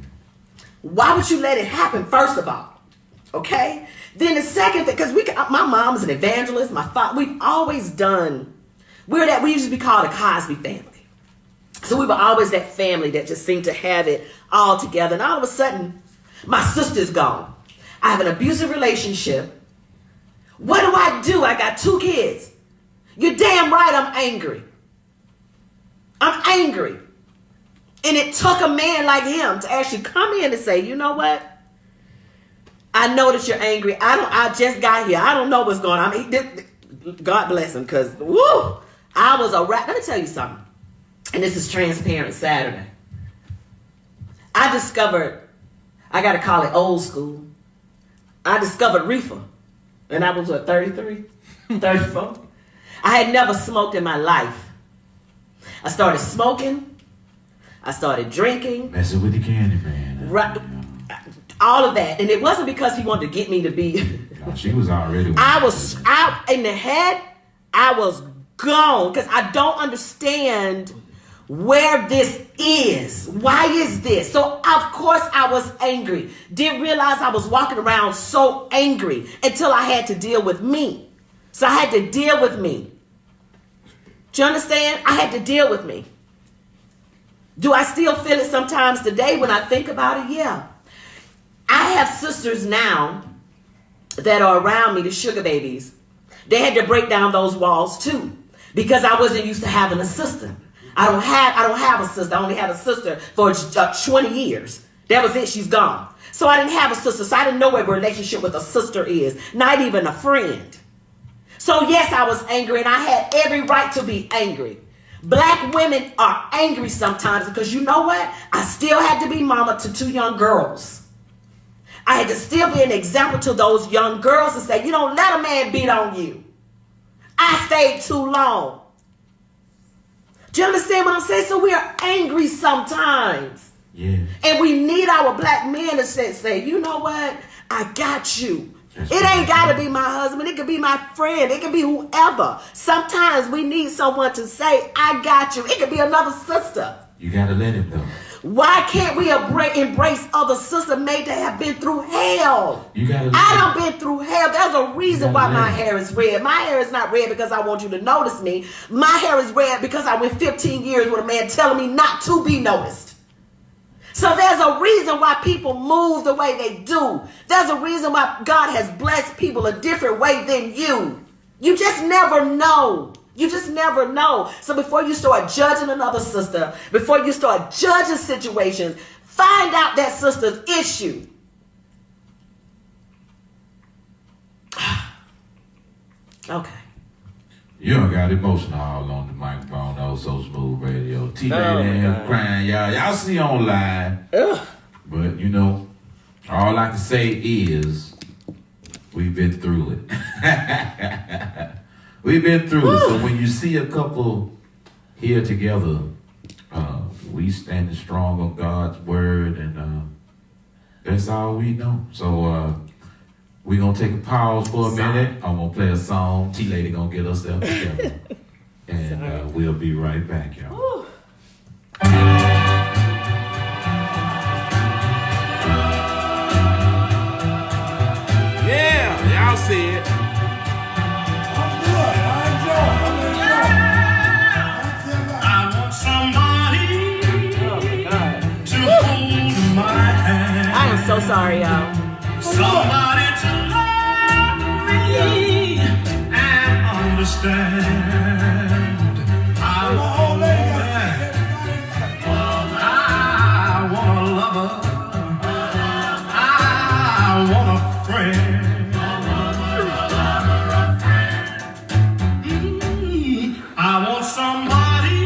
Why would you let it happen? First of all, okay. Then the second thing, because my mom's an evangelist. My father, we've always done. We used to be called a Cosby family. So we were always that family that just seemed to have it all together. And all of a sudden, my sister's gone. I have an abusive relationship. What do? I got 2 kids. You're damn right I'm angry. I'm angry. And it took a man like him to actually come in and say, you know what? I know that you're angry. I just got here. I don't know what's going on. I mean, God bless him, because, woo, I was a rat. Let me tell you something. And this is Transparent Saturday. I got to call it old school. I discovered reefer. And I was, 33? 34? I had never smoked in my life. I started smoking. I started drinking. Messing with the candy man. Right. All of that. And it wasn't because he wanted to get me to be. No, she was already. I was out in the head. I was gone because I don't understand where this is. Why is this? So of course I was angry. Didn't realize I was walking around so angry until I had to deal with me. So I had to deal with me. Do you understand? I had to deal with me. Do I still feel it sometimes today when I think about it? Yeah. I have sisters now that are around me, the sugar babies. They had to break down those walls too, because I wasn't used to having a sister. I don't have a sister. I only had a sister for 20 years. That was it. She's gone. So I didn't have a sister. So I didn't know what a relationship with a sister is. Not even a friend. So yes, I was angry, and I had every right to be angry. Black women are angry sometimes because you know what? I still had to be mama to 2 young girls. I had to still be an example to those young girls and say, you don't let a man beat on you. I stayed too long. Do you understand what I'm saying? So we are angry sometimes. Yeah. And we need our black men to say, you know what? I got you. It ain't got to be my husband. It could be my friend. It could be whoever. Sometimes we need someone to say, I got you. It could be another sister. You got to let him know. Why can't we embrace other sisters made to have been through hell? I done been through hell. There's a reason why my hair is red. My hair is not red because I want you to notice me. My hair is red because I went 15 years with a man telling me not to be noticed. So there's a reason why people move the way they do. There's a reason why God has blessed people a different way than you. You just never know. You just never know. So before you start judging another sister, before you start judging situations, find out that sister's issue. Okay. You done got emotional all on the microphone, though, So Smooth Radio. T-Lady crying, y'all. Y'all see online. Ugh. But, you know, all I can say is we've been through it. We've been through it. So when you see a couple here together, we standing strong on God's word, and that's all we know. So we're going to take a pause for a minute. I'm going to play a song. T-Lady going to get us there together. And we'll be right back, y'all. Yeah, y'all see it. So sorry, y'all. Somebody to love me and understand. I want a lover. I want a friend. I want somebody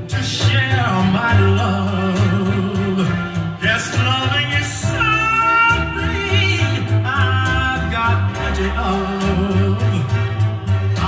to share my love. Loving is something I've got plenty of. I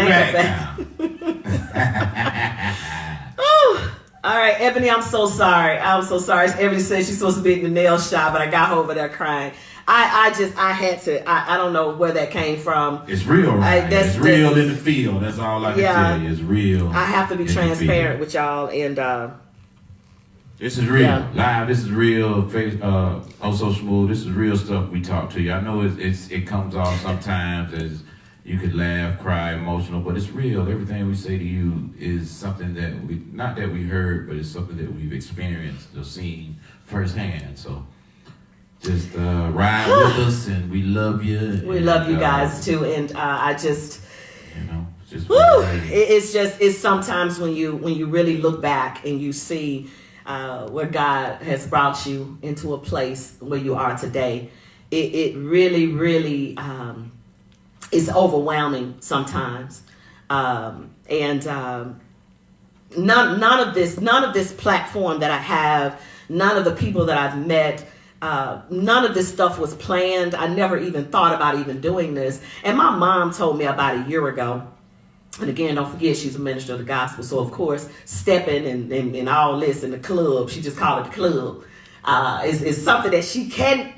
back now. Ooh. All right, Ebony, I'm so sorry. I'm so sorry. Ebony said she's supposed to be in the nail shop, but I got her over there crying. I had to. I don't know where that came from. It's real, right? It's real in the field. That's all I can tell you. It's real. I have to be transparent with y'all, and this is real. Live. This is real. On So Smooth. This is real stuff we talk to you. I know it comes off sometimes as you could laugh, cry, emotional, but it's real. Everything we say to you is something that not that we heard, but it's something that we've experienced or seen firsthand. So just ride with us, and we love you. We love you guys too, and I just, just it's sometimes when you really look back and you see where God has brought you into a place where you are today, it really, really is overwhelming sometimes, and none of this platform that I have, none of the people that I've met. None of this stuff was planned. I never even thought about even doing this. And my mom told me about a year ago. And again, don't forget, she's a minister of the gospel. So, of course, stepping and all this in the club, she just called it the club, is something that she can't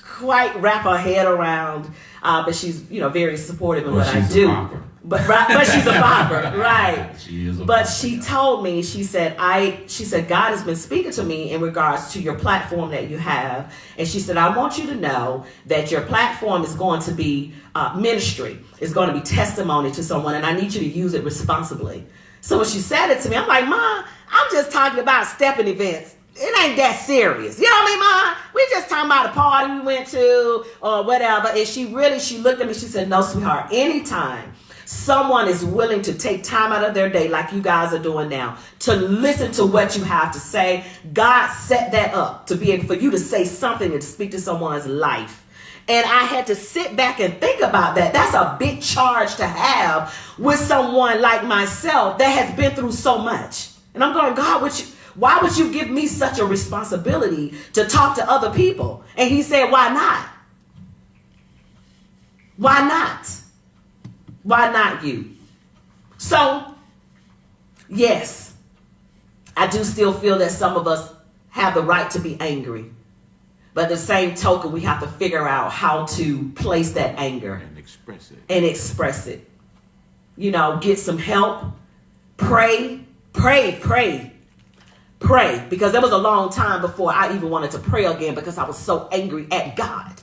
quite wrap her head around. But she's, very supportive in what I do. But she's a bopper, right? She is a but bopper, she told me, she said, God has been speaking to me in regards to your platform that you have. And she said, I want you to know that your platform is going to be ministry. It's going to be testimony to someone, and I need you to use it responsibly. So when she said it to me, I'm like, Mom, I'm just talking about stepping events. It ain't that serious. You know what I mean, Mom? We just talking about a party we went to or whatever. And she looked at me, she said, no, sweetheart, anytime someone is willing to take time out of their day like you guys are doing now to listen to what you have to say, God set that up to be able for you to say something and to speak to someone's life. And I had to sit back and think about that. That's a big charge to have with someone like myself that has been through so much. And I'm going, God, why would you give me such a responsibility to talk to other people? And he said, why not? Why not? Why not you? So, yes, I do still feel that some of us have the right to be angry. But the same token, we have to figure out how to place that anger and express it. Get some help. Pray. Because there was a long time before I even wanted to pray again because I was so angry at God.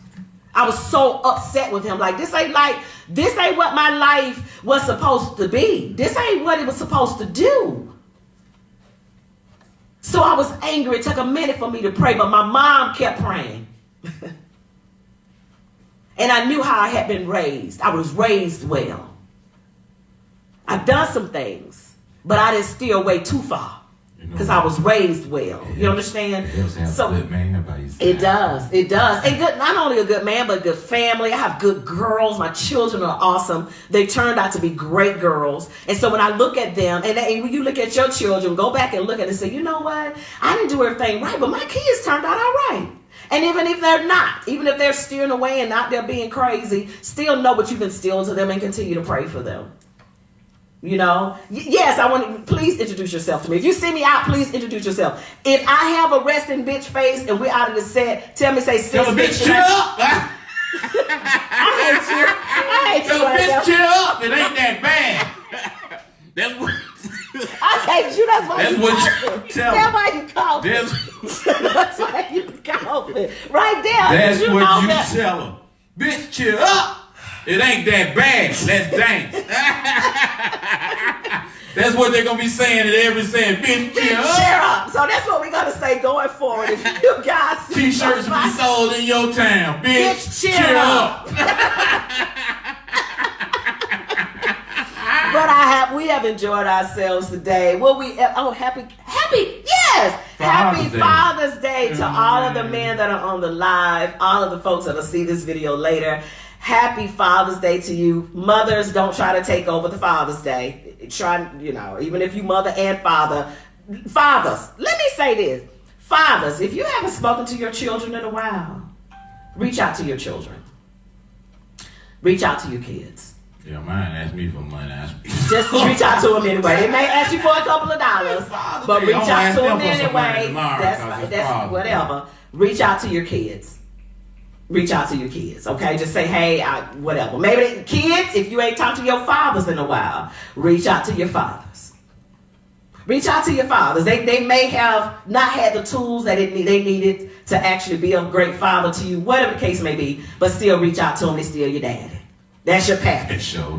I was so upset with him. Like, this ain't what my life was supposed to be. This ain't what it was supposed to do. So I was angry. It took a minute for me to pray, but my mom kept praying. And I knew how I had been raised. I was raised well. I've done some things, but I didn't steer away too far. Because I was raised well. You understand? It does have a good man by your side. It does. And good, not only a good man, but a good family. I have good girls. My children are awesome. They turned out to be great girls. And so when I look at them, and when you look at your children, go back and look at it and say, you know what? I didn't do everything right, but my kids turned out all right. And even if they're not, even if they're steering away and out there being crazy, still know what you've instilled to them and continue to pray for them. Yes, I want to, please introduce yourself to me. If you see me out, please introduce yourself. If I have a resting bitch face and we're out of the set, tell me, say, sis, tell a bitch chill up. I hate you. Tell a bitch chill up. It ain't that bad. That's what. I hate you. That's why you tell. That's why you call me. That's why you call me. Right there. That's what you tell her. Bitch, chill up. It ain't that bad. Let's dance. That's what they're going to be saying at every saying. Bitch, cheer up. So that's what we're going to say going forward. If you guys see T-shirts be sold in your town. Bitch, cheer up. But we have enjoyed ourselves today. Happy Father's Day to all of the men that are on the live, all of the folks that will see this video later. Happy Father's Day to you. Mothers, don't try to take over the Father's Day. Even if you mother and father. Fathers, let me say this. Fathers, if you haven't spoken to your children in a while, reach out to your children. Reach out to your kids. Yeah, mine asked me for money. Just reach out to them anyway. They may ask you for a couple of dollars, but reach out to them anyway. That's whatever. Reach out to your kids. Reach out to your kids, okay? Just say, hey, whatever. Maybe kids, if you ain't talked to your fathers in a while, reach out to your fathers. Reach out to your fathers. They may have not had the tools that they needed to actually be a great father to you, whatever the case may be, but still reach out to them. They're still your daddy. That's your pappy. That's your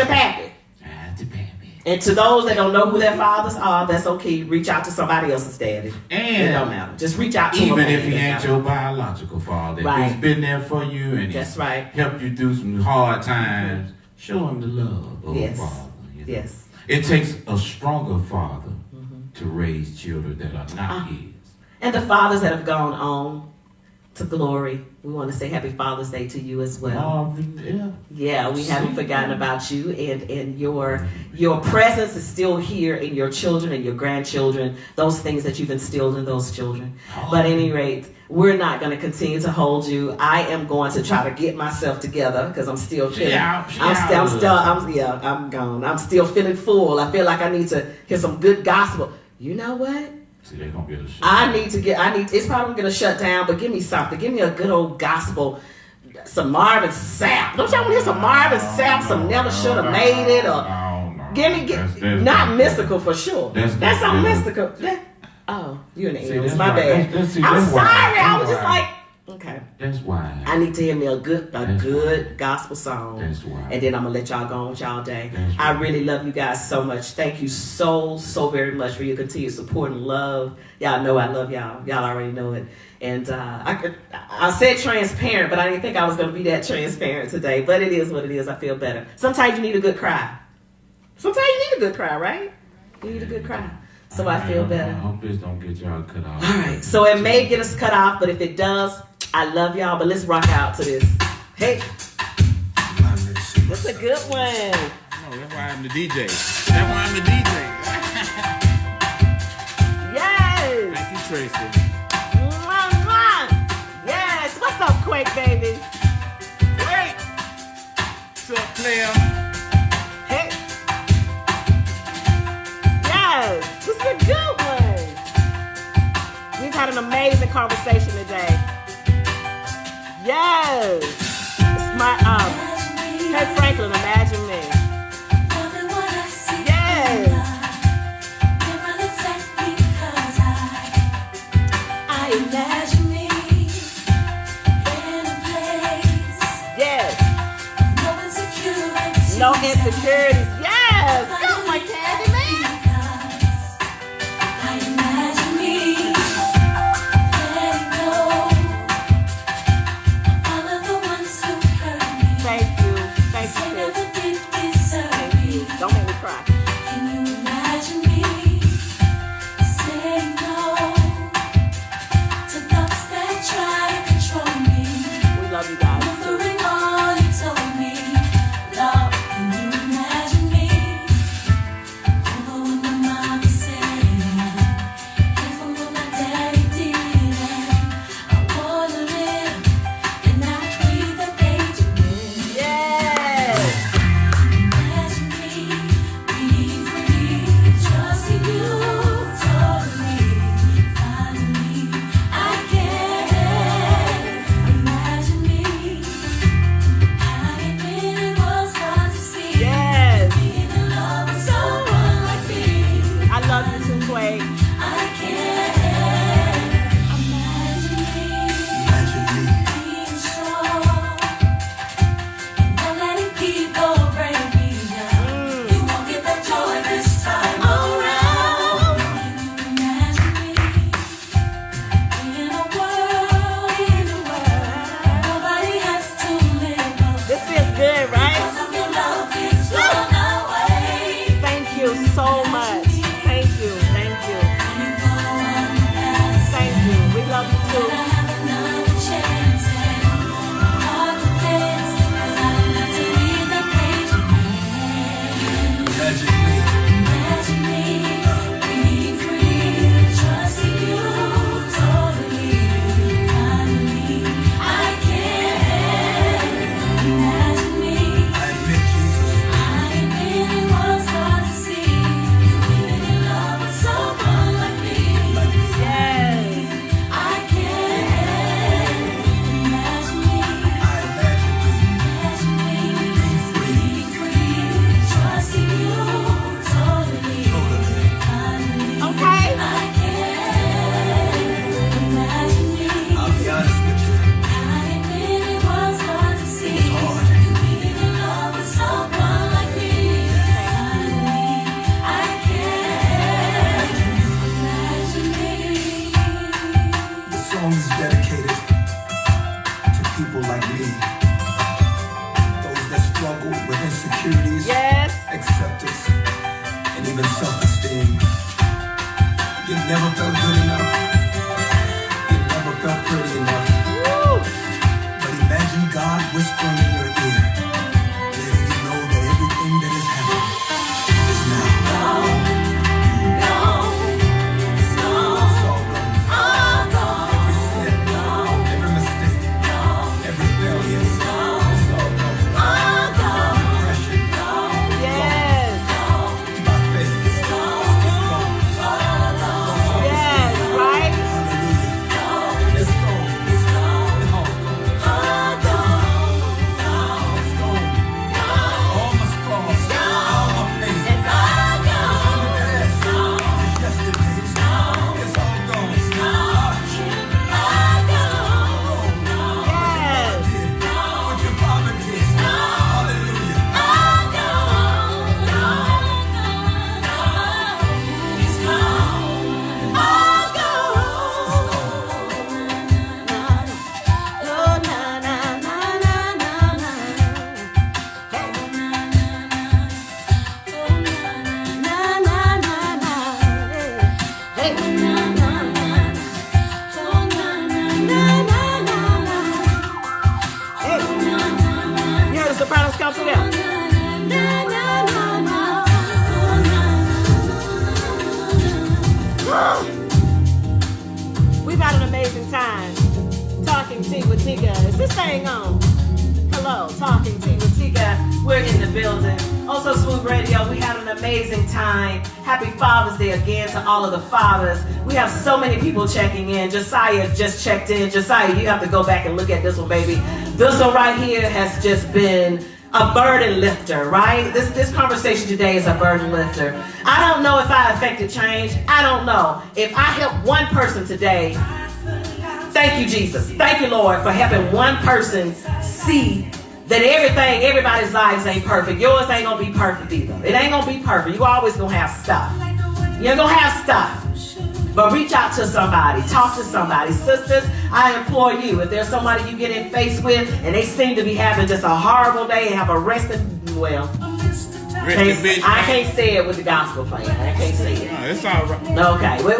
pappy. That's the pappy. And to those that don't know who their fathers are, that's okay. Reach out to somebody else's daddy. And it don't matter. Just reach out to even them. Even if he ain't your biological father, right. He's been there for you and that's right. Helped you through some hard times. Show him the love of a father. You know? Yes. It takes a stronger father to raise children that are not his. And the fathers that have gone on to glory, we want to say happy Father's Day to you as well. Yeah, we haven't forgotten about you, and your presence is still here in your children and your grandchildren, those things that you've instilled in those children. But at any rate, we're not going to continue to hold you. I am going to try to get myself together because I'm still feeling. I'm gone. I'm still feeling full. I feel like I need to hear some good gospel. You know what? See, they're gonna be able to it's probably gonna shut down, but give me something. Give me a good old gospel, some Marvin Sapp. Don't y'all want to hear some Marvin Sapp, some Never Should Have Made It, or not mystical for sure. That's some mystical. Oh, you're in the Eagles, my bad. I'm sorry, I was just like, okay. That's why. I need to hear me a good gospel song. That's why. And then I'm gonna let y'all go on with y'all day. I really love you guys so much. Thank you so very much for your continued support and love. Y'all know I love y'all. Y'all already know it. And I said transparent, but I didn't think I was gonna be that transparent today. But it is what it is. I feel better. Sometimes you need a good cry. Sometimes you need a good cry, right? You need a good cry. So I feel better. I hope this don't get y'all cut off. All right. So it may get us cut off, but if it does, I love y'all. But let's rock out to this. Hey. That's a good one. No, that's why I'm the DJ. Yes. Thank you, Tracy. Yes. What's up, Quake, baby? Quake. What's up, player? Hey. Yes. This is a good one. We've had an amazing conversation today. Yes. It's my Hey Franklin, imagine me. Yes. I imagine me in a place. Yes. No insecurities. Yes. Go, my candy man. I imagine me letting go of all of the ones who hurt me. Thank you. Never did even self-esteem. You never felt good enough. You never felt pretty enough. But imagine God whispering in your ear, letting you know that everything that has happened is now. It's all gone. Every sin, every mistake, every failure, it's all gone. Depression, Yes. by faith, it's gone. Yes, right? Hallelujah. It's gone. It's all gone. It's gone. All my scars, all my pain, it's in the past. It's yesterday. It's all gone. Yes. What your father did. Hallelujah. Oh, na, na, na, na, na, na. Hey. Na, na, na, na. Hey. Hey. Na, na, na. Oh, na, na, na, na, na, na. Hey. You heard the sopranos come through there? We've had an amazing time talking tea with Tika. Is this thing on? Hello, talking tea with Tika. We're in the building. Also, Smooth Radio, we had an amazing time. Happy Father's Day again to all of the fathers. We have so many people checking in. Josiah just checked in. Josiah, you have to go back and look at this one, baby. This one right here has just been a burden lifter, right? This conversation today is a burden lifter. I don't know if I affected change. I don't know. If I help one person today, thank you, Jesus. Thank you, Lord, for helping one person see that everybody's lives ain't perfect. Yours ain't gonna be perfect either. It ain't gonna be perfect. You always gonna have stuff. You're gonna have stuff. But reach out to somebody, talk to somebody. Sisters, I implore you, if there's somebody you get in face with and they seem to be having just a horrible day and have a I can't say it with the gospel playing. I can't say it. No, it's all right. Okay, wait.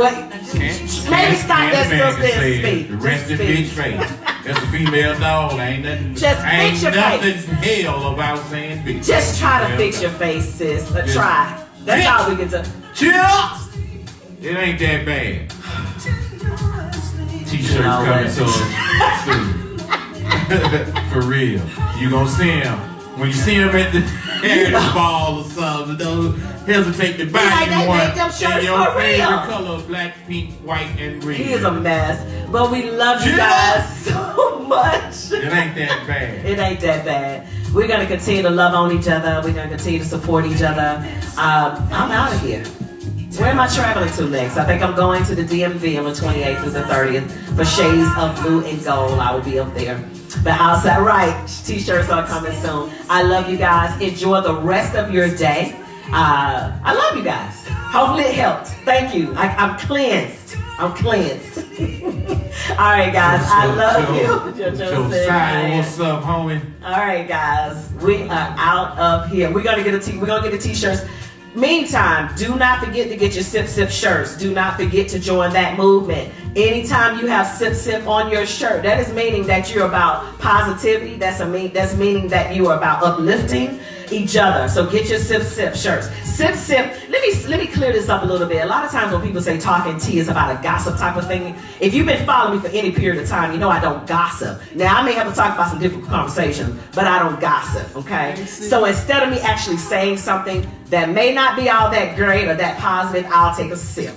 Maybe stop that sister and speak. The rest of bitch face. That's a female dog. Ain't nothing. Just fix your face. Hell about saying bitch. Just try to fix your face, sis. Try. That's all we can do. Cheers! It ain't that bad. T-shirts coming soon. For real. You gonna see him. When you see him at the Heritage Ball or something, don't hesitate to buy you one in your favorite color, black, pink, white, and red. He is a mess. But we love you guys so much. It ain't that bad. It ain't that bad. We're going to continue to love on each other. We're going to continue to support each other. I'm out of here. Where am I traveling to next? I think I'm going to the DMV on the 28th through the 30th for Shades of Blue and Gold. I will be up there. The outside right t-shirts are coming soon. I love you guys. Enjoy the rest of your day. I love you guys. Hopefully it helped. Thank you. I'm cleansed. I'm cleansed. All right, guys. I love you. Josiah, what's up, homie? All right, guys. We are out of here. We're gonna get the t-shirts. Meantime, do not forget to get your Sip Sip shirts. Do not forget to join that movement. Anytime you have Sip Sip on your shirt, that is meaning that you're about positivity. That's meaning that you are about uplifting each other. So get your Sip Sip shirts. Sip Sip. Let me clear this up a little bit. A lot of times when people say talking tea is about a gossip type of thing, if you've been following me for any period of time, you know I don't gossip. Now I may have to talk about some different conversations, but I don't gossip. Okay. So instead of me actually saying something that may not be all that great or that positive, I'll take a sip.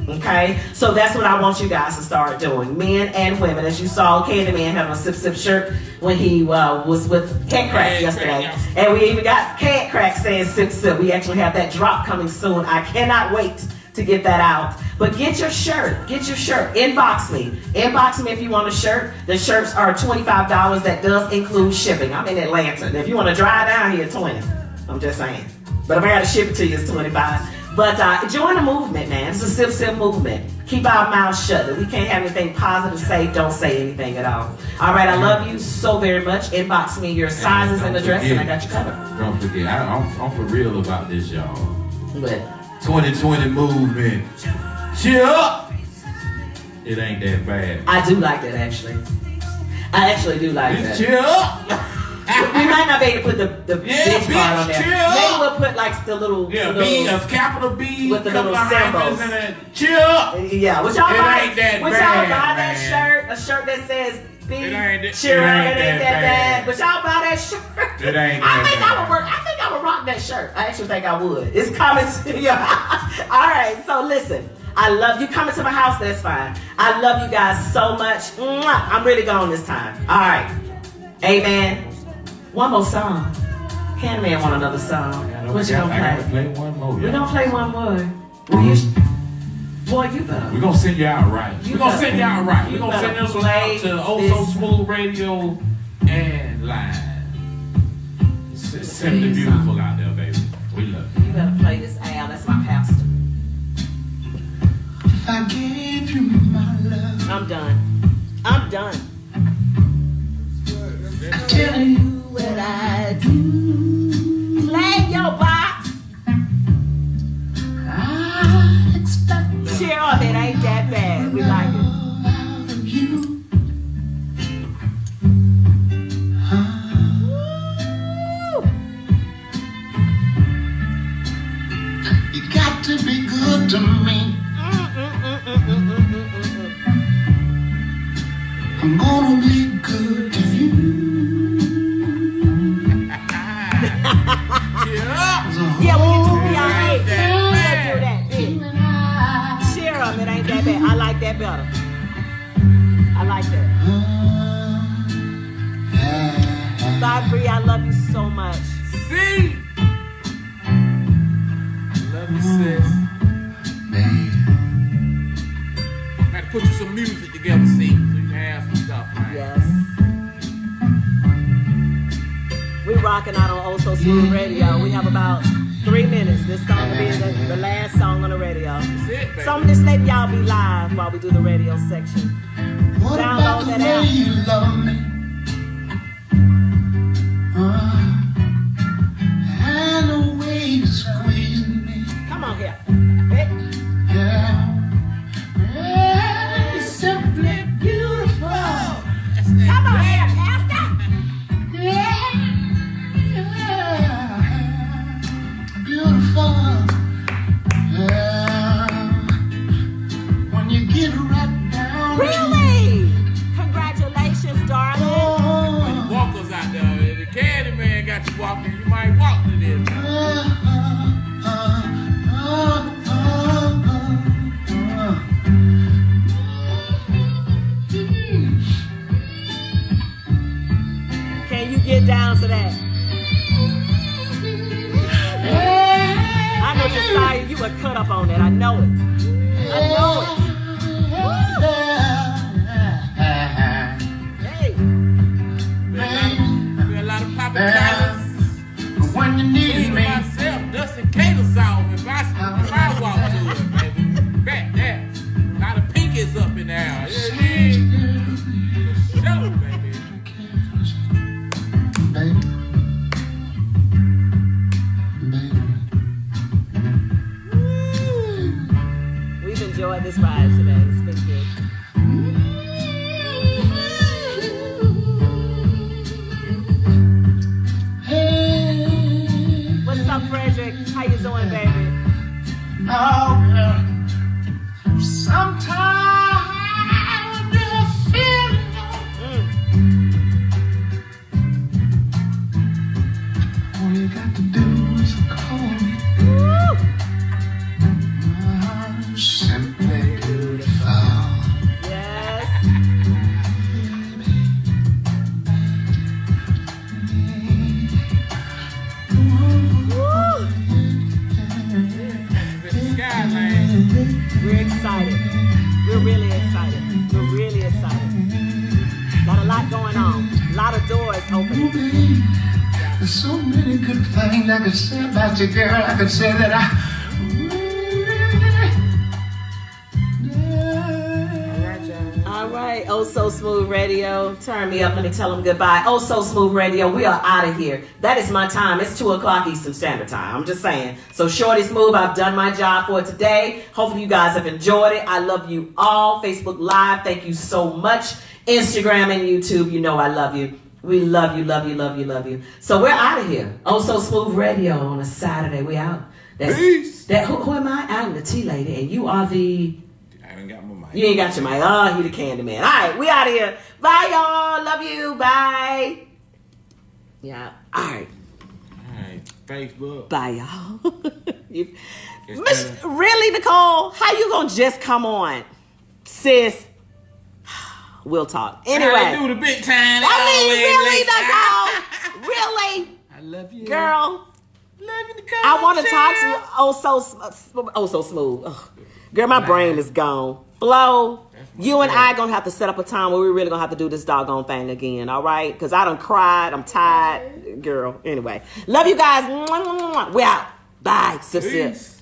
Okay, so that's what I want you guys to start doing, men and women. As you saw, Candyman having a Sip Sip shirt when he was with Cat Crack yesterday, and we even got Cat Crack saying Sip Sip. We actually have that drop coming soon. I cannot wait to get that out. But get your shirt. Get your shirt. Inbox me. Inbox me if you want a shirt. The shirts are $25. That does include shipping. I'm in Atlanta. If you want to drive down here, $20. I'm just saying. But if I got to ship it to you, it's $25. But join the movement, man. It's a Sip Sip movement. Keep our mouths shut. If we can't have anything positive to say, don't say anything at all. All right, I love you so very much. Inbox me your sizes and address, and I got you covered. Don't forget, I'm for real about this, y'all. But 2020 movement. Cheer up. It ain't that bad. I do like that, actually. I actually do like that. Cheer up. We might not be able to put the bitch part on there. cheer Maybe up. we'll put like the little, Yeah, the B, little a capital B, with the couple little of hyphens symbols. and then cheer up. yeah. Would y'all It buy ain't that would y'all bad, buy that man. shirt? A shirt that says B, It ain't cheer up, it ain't that bad. bad. Would y'all buy that shirt? It ain't I that think bad. I would work. I think I would rock that shirt. I actually think I would. It's coming to you. All right. So listen. I love you. Coming to my house, that's fine. I love you guys so much. Mwah. I'm really gone this time. All right. Amen. One more song. Candyman want another song. What you I gonna gotta play? play one more. We're y'all. gonna play one more. Well, you boy, you better. We're gonna send you out right. We're gonna send you out right. You We're gonna better send this one play out to Oh So this. Smooth Radio and Live. It's simply beautiful out there, baby. We love you. You better play this, Al. That's my pastor. If I gave you my love, I'm done. I'm done. tell you What I do. Play your box. I expect Cheer up. It ain't that bad. We like it. out of you. You got to be good to me. I'm gonna be good to you. Cheer up. Yeah, we can do B.I.A. Ain't that We'll bad. do that. Yeah. Cheer up. It ain't that bad. I like that better. I like that. Bye, Bree. I love you so much. See? Love you, sis. Got to put you some music together, see? So you can have some stuff, right? Yes. We rocking out on Oh So Smooth Radio. We have about 3 minutes. This song will be the last song on the radio. That's it, baby. So I'm just letting y'all be live while we do the radio section. What Download about the that way app. you love me? And the way you squeeze me. Come on here. Hey. Yeah. Yeah, it's simply beautiful. Come on here, Pastor. Yeah. Beautiful. Yeah. When you get right down to Really? Congratulations, darling. oh, Walkers out there. If the Candyman got you walking, you might walk to this. Can you get down to that? I know Josiah, you were cut up on that. I know it. I know it. Hey. We got a lot of poppin' collars. When you need Clean me, myself, dusting caters off. If I walk to it, baby. Back there. A lot of pinkies up in there. Yeah, yeah. Show it, baby. baby, baby. We've enjoyed this ride today. It's been good. Hey, What's up, Frederick? How you doing, baby? oh, yeah. Sometimes I really feel all you got to do is call me. I'm simply beautiful. Yes. Woo. In the sky, man. We're excited. We're really excited. We're really excited. Got a lot going on. A lot of doors opening. There's so many good things I could say about you, girl. I could say that All right. Oh So Smooth Radio. Turn me up. Let me tell them goodbye. Oh So Smooth Radio. We are out of here. That is my time. It's 2 o'clock Eastern Standard Time. I'm just saying. So Shorty Smooth, I've done my job for today. Hopefully you guys have enjoyed it. I love you all. Facebook Live, thank you so much. Instagram and YouTube, you know I love you. We love you, love you, love you, love you. So we're out of here. Oh So Smooth Radio on a Saturday. We out. Peace. Who am I? I'm the Tea Lady, and you are the... I ain't got my mic. You ain't got your mic. Oh, you the candy man. All right, we out of here. Bye, y'all. Love you. Bye. Yeah. All right. All right. Facebook. Bye, y'all. It's better. Really, Nicole? How you gonna just come on, sis? We'll talk. Anyway. I do the big time. I mean, really, Nicole? Really? I love you. Girl, Love you, Nicole. I want to talk to you. Oh, so smooth. Ugh. Girl, my brain is gone. Flo, you and I gonna have to set up a time where we're really gonna have to do this doggone thing again, all right? Because I done cried. I'm tired. Girl, anyway. Love you guys. We out. Bye. Sip, sip. Peace.